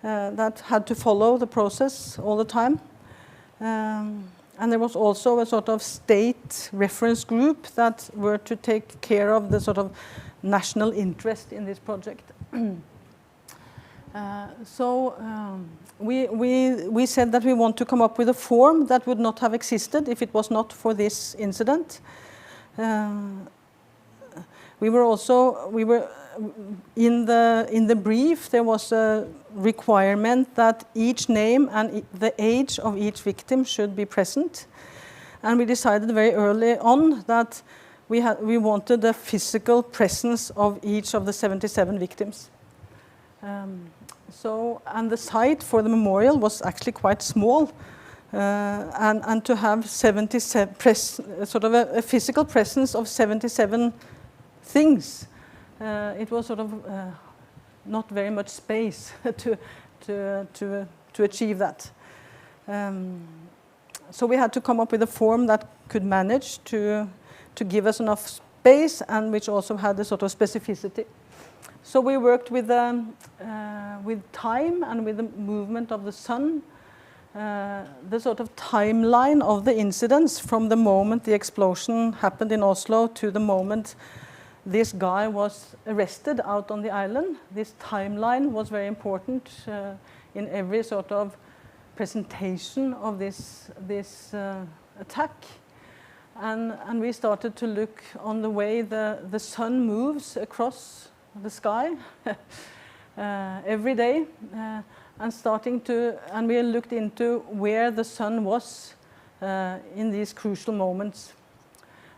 that had to follow the process all the time. And there was also a sort of state reference group that were to take care of the sort of national interest in this project. We said that we want to come up with a form that would not have existed if it was not for this incident. We were in the brief, there was a requirement that each name and the age of each victim should be present. And we decided very early on that we wanted the physical presence of each of the 77 victims. And the site for the memorial was actually quite small. And to have 77 sort of a physical presence of 77 things, it was sort of not very much space to achieve that. So we had to come up with a form that could manage to give us enough space and which also had a sort of specificity. So we worked with time and with the movement of the sun. The sort of timeline of the incidents from the moment the explosion happened in Oslo to the moment this guy was arrested out on the island. This timeline was very important in every sort of presentation of this attack. And we started to look on the way the sun moves across the sky every day. And we looked into where the sun was in these crucial moments.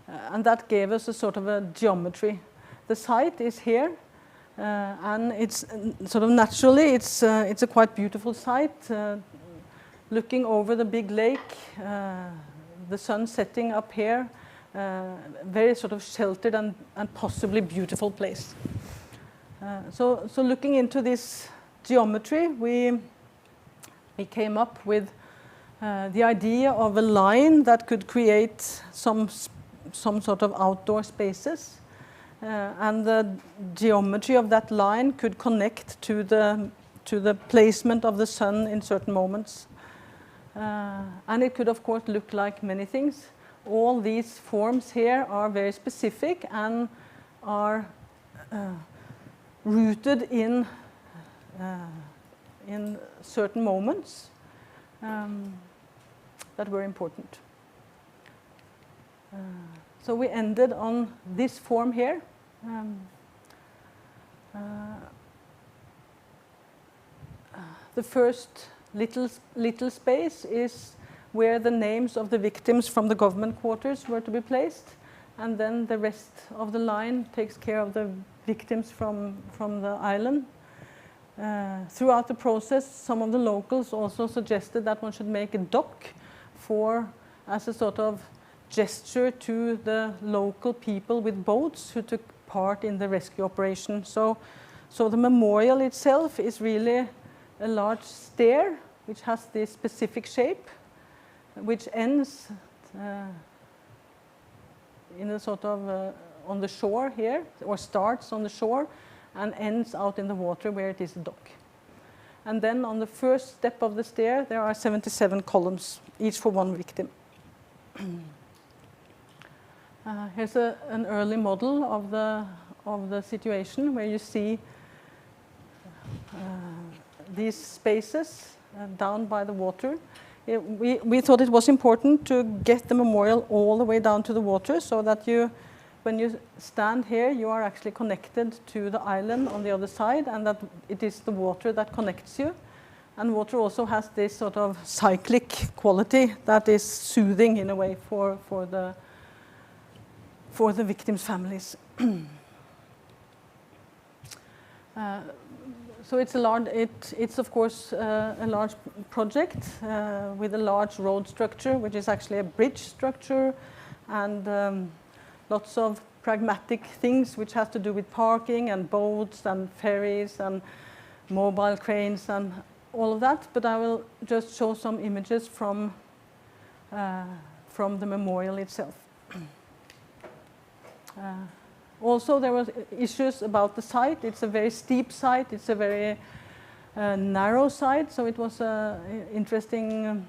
And that gave us a sort of a geometry. The site is here, and it's sort of naturally, it's a quite beautiful site, looking over the big lake, the sun setting up here, very sort of sheltered and possibly beautiful place. So looking into this geometry, we came up with the idea of a line that could create some sort of outdoor spaces, and the geometry of that line could connect to the placement of the sun in certain moments. And it could, of course, look like many things. All these forms here are very specific and are rooted in certain moments that were important. So we ended on this form here. The first little space is where the names of the victims from the government quarters were to be placed, and then the rest of the line takes care of the victims from the island. Throughout the process, some of the locals also suggested that one should make a dock as a sort of gesture to the local people with boats who took part in the rescue operation. So the memorial itself is really a large stair which has this specific shape, which ends in a sort of on the shore here, or starts on the shore and ends out in the water where it is a dock. And then on the first step of the stair there are 77 columns, each for one victim. Here's an early model of the situation where you see these spaces down by the water. We thought it was important to get the memorial all the way down to the water, so that when you stand here, you are actually connected to the island on the other side, and that it is the water that connects you. And water also has this sort of cyclic quality that is soothing in a way for the victims' families. So it's of course a large project with a large road structure, which is actually a bridge structure, and lots of pragmatic things which has to do with parking and boats and ferries and mobile cranes and all of that. But I will just show some images from the memorial itself. Also, there were issues about the site. It's a very steep site. It's a very narrow site, so it was an interesting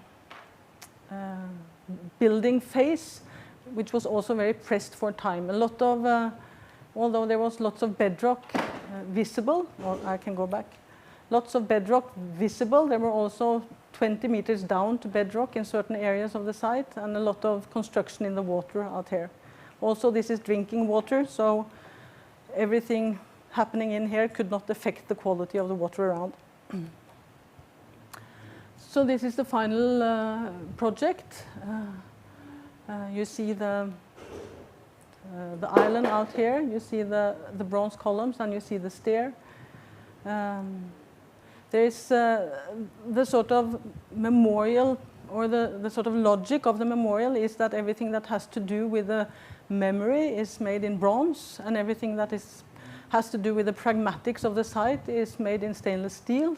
building phase, which was also very pressed for time. A lot of, although there was lots of bedrock visible, or I can go back, lots of bedrock visible, there were also 20 meters down to bedrock in certain areas of the site, and a lot of construction in the water out here. Also, this is drinking water, so everything happening in here could not affect the quality of the water around. So this is the final project. You see the island out here, you see the bronze columns, and you see the stair. There is the sort of memorial, or the sort of logic of the memorial is that everything that has to do with the memory is made in bronze, and everything that has to do with the pragmatics of the site is made in stainless steel.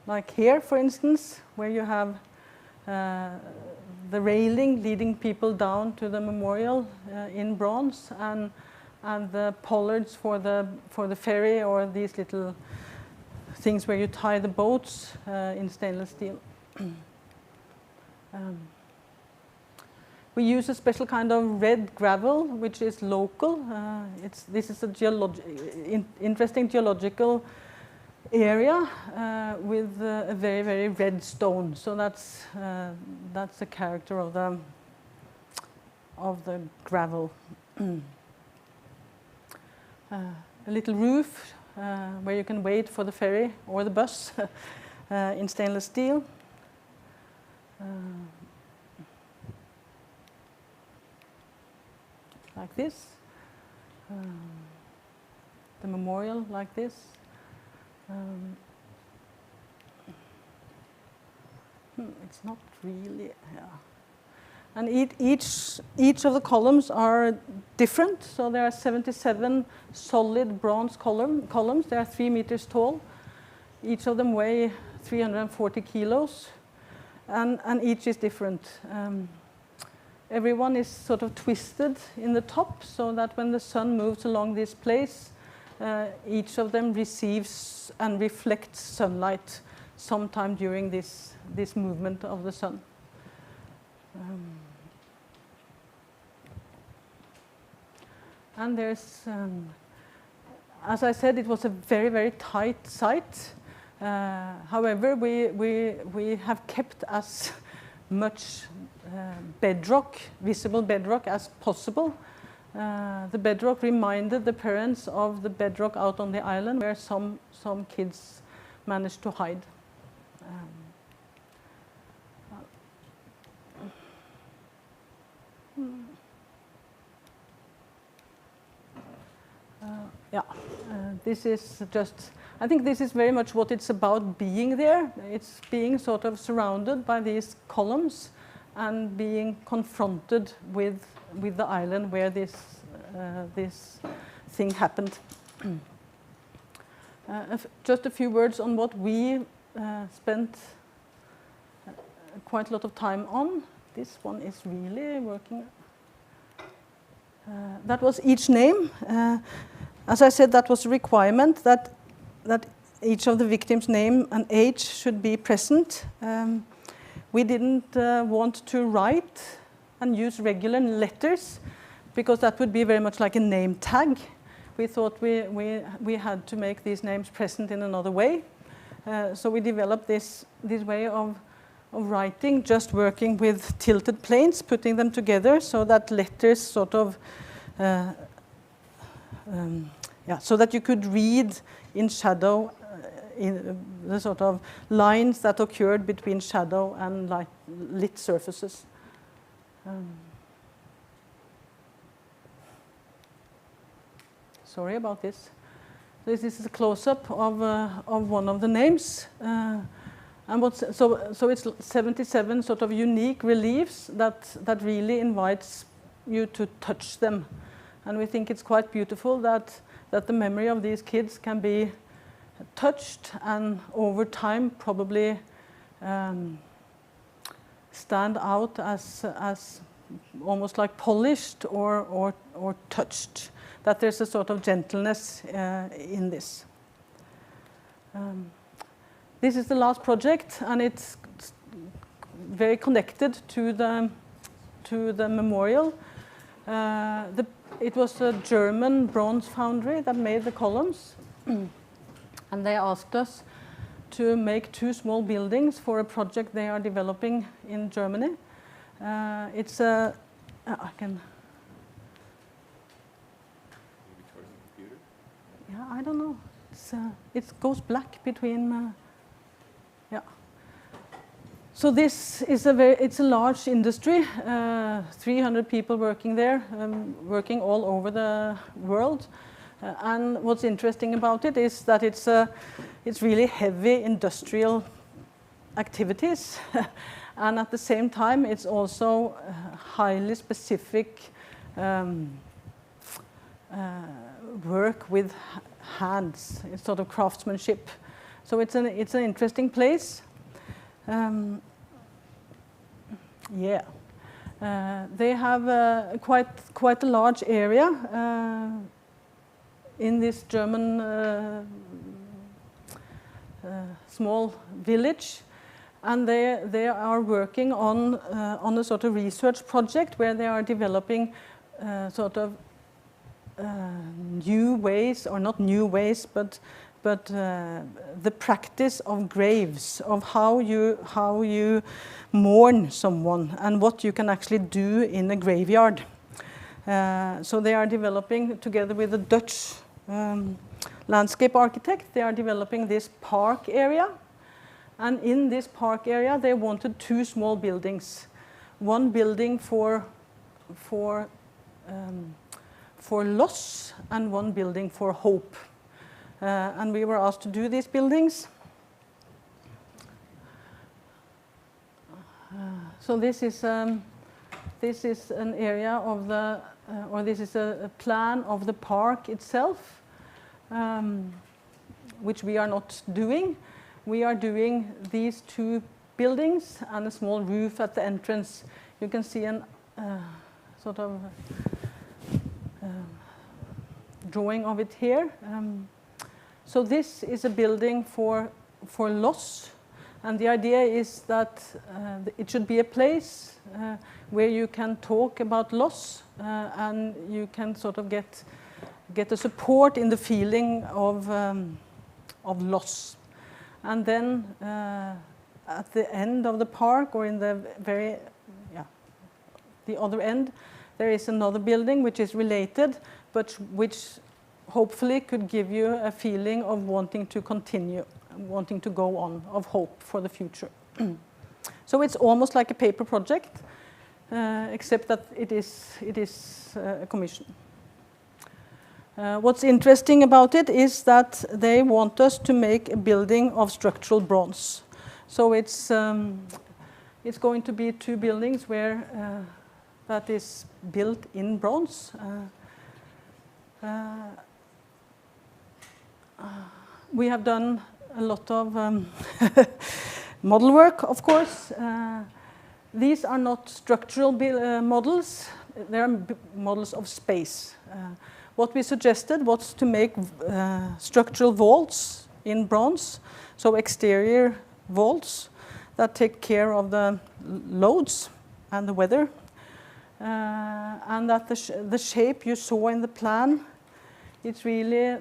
Like here, for instance, where you have the railing leading people down to the memorial in bronze, and the pollards for the ferry, or these little things where you tie the boats in stainless steel. We use a special kind of red gravel, which is local. This is a interesting geological area with a very, very red stone. So that's the character of the gravel. A little roof where you can wait for the ferry or the bus in stainless steel. Like this. The memorial like this. It's not really, yeah. And each of the columns are different. So there are 77 solid bronze columns. They are 3 meters tall. Each of them weigh 340 kilos. And each is different. Everyone is sort of twisted in the top, so that when the sun moves along this place, each of them receives and reflects sunlight sometime during this movement of the sun. And there's, as I said, it was a very, very tight site. However, we have kept as much bedrock, visible bedrock, as possible. The bedrock reminded the parents of the bedrock out on the island where some kids managed to hide. This is just, I think this is very much what it's about being there. It's being sort of surrounded by these columns and being confronted with the island where this thing happened. Just a few words on what we spent quite a lot of time on. This one is really working. That was each name. As I said, that was a requirement that each of the victims' name and age should be present. We didn't want to write and use regular letters because that would be very much like a name tag. We thought we had to make these names present in another way. So we developed this way of writing, just working with tilted planes, putting them together so that letters sort of so that you could read in shadow in the sort of lines that occurred between shadow and lit surfaces. Sorry about this. This is a close-up of one of the names. So it's 77 sort of unique reliefs that really invites you to touch them. And we think it's quite beautiful that the memory of these kids can be touched and over time probably stand out as almost like polished or touched, that there's a sort of gentleness in this. This is the last project, and it's very connected to the memorial. It was a German bronze foundry that made the columns, and they asked us to make 2 small buildings for a project they are developing in Germany. It's a, I can. Yeah, I don't know. It goes black between. So this is it's a large industry. 300 people working there, working all over the world. And what's interesting about it is that it's really heavy industrial activities, and at the same time it's also highly specific work with hands. It's sort of craftsmanship. So it's an interesting place. They have quite a large area in this German small village, and they are working on a sort of research project where they are developing sort of new ways, or not new ways, but the practice of graves, of how you mourn someone and what you can actually do in a graveyard. So they are developing, together with a Dutch landscape architect, they are developing this park area. And in this park area, they wanted 2 small buildings. One building for loss and one building for hope. And we were asked to do these buildings. So this is an area of the, or this is a plan of the park itself, which we are not doing. We are doing these 2 buildings and a small roof at the entrance. You can see an sort of drawing of it here. So this is a building for loss, And the idea is that it should be a place where you can talk about loss and you can sort of get a support in the feeling of loss. And then at the end of the park, or in the the other end, there is another building which is related, but which hopefully could give you a feeling of wanting to continue, wanting to go on, of hope for the future. So it's almost like a paper project, except that it is a commission. What's interesting about it is that they want us to make a building of structural bronze. So it's going to be 2 buildings where that is built in bronze. We have done a lot of model work, of course. These are not structural models, they are models of space. What we suggested was to make structural vaults in bronze, so exterior vaults that take care of the loads and the weather, and that the shape you saw in the plan, it's really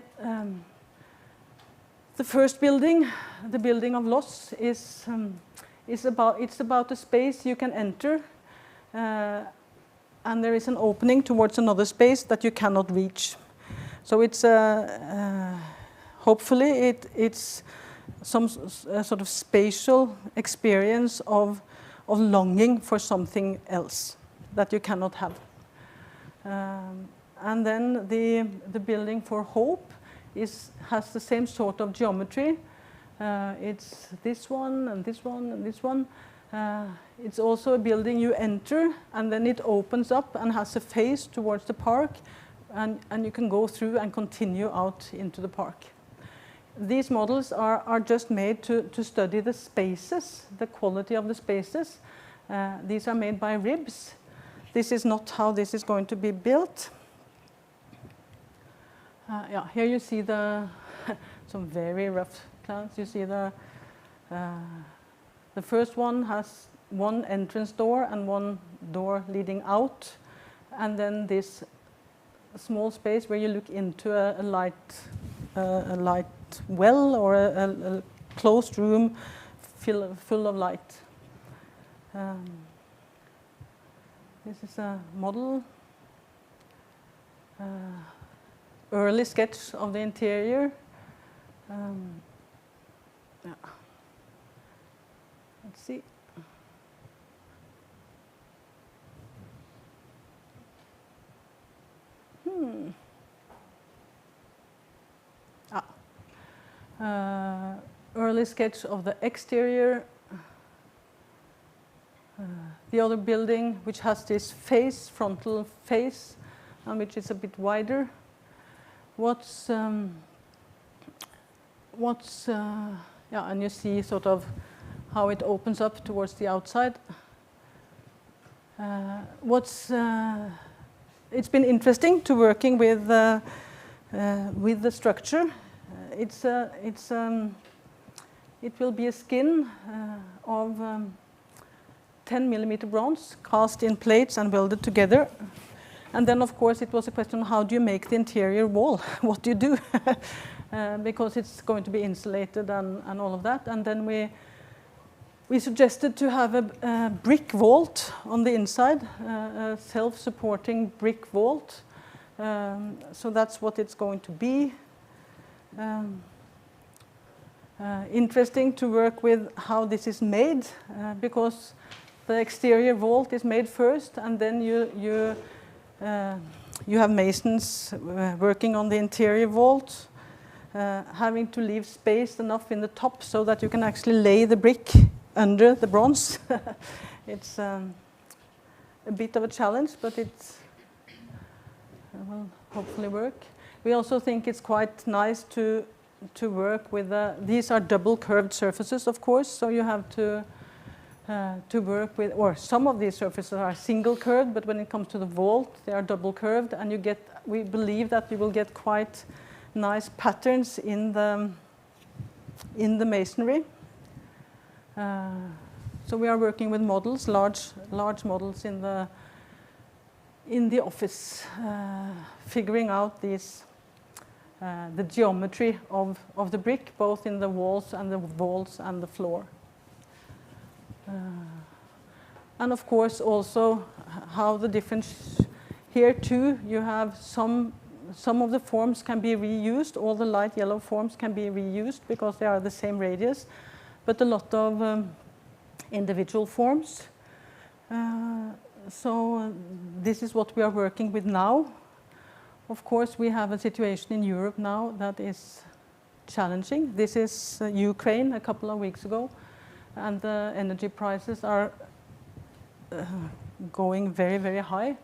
the first building, the building of loss, is about a space you can enter, and there is an opening towards another space that you cannot reach. So it's hopefully it's some sort of spatial experience of longing for something else that you cannot have. And then the building for hope has the same sort of geometry. It's this one and this one and this one. It's also a building you enter, and then it opens up and has a face towards the park, and you can go through and continue out into the park. These models are just made to study the spaces, the quality of the spaces. These are made by ribs. This is not how this is going to be built. Here you see some very rough plans. You see the first one has one entrance door and one door leading out, and then this small space where you look into a light well, or a closed room full of light. This is a model, early sketch of the interior. Let's see. Early sketch of the exterior. The other building, which has this face, frontal face, and which is a bit wider. And you see sort of how it opens up towards the outside. It's been interesting to working with the structure. It will be a skin of 10 millimeter bronze cast in plates and welded together. And then, of course, it was a question of how do you make the interior wall? What do you do? Because it's going to be insulated and all of that. And then we suggested to have a brick vault on the inside, a self-supporting brick vault. So that's what it's going to be. Interesting to work with how this is made, because the exterior vault is made first, and then you have masons working on the interior vault, having to leave space enough in the top so that you can actually lay the brick under the bronze. It's a bit of a challenge, but it will hopefully work. We also think it's quite nice to work with these are double curved surfaces, of course, so you have to work with, or some of these surfaces are single curved, but when it comes to the vault, they are double curved, and we believe that you will get quite nice patterns in the masonry. So we are working with models, large models in the office, figuring out these the geometry of the brick, both in the walls and the floor. And of course also how the different, here too you have some of the forms can be reused, all the light yellow forms can be reused because they are the same radius, but a lot of individual forms. So this is what we are working with now. Of course, we have a situation in Europe now that is challenging. This is Ukraine a couple of weeks ago, and the energy prices are going very, very high.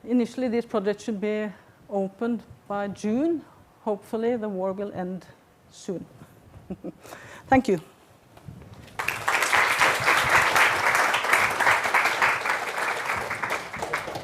Initially, this project should be opened by June. Hopefully, the war will end soon. Thank you.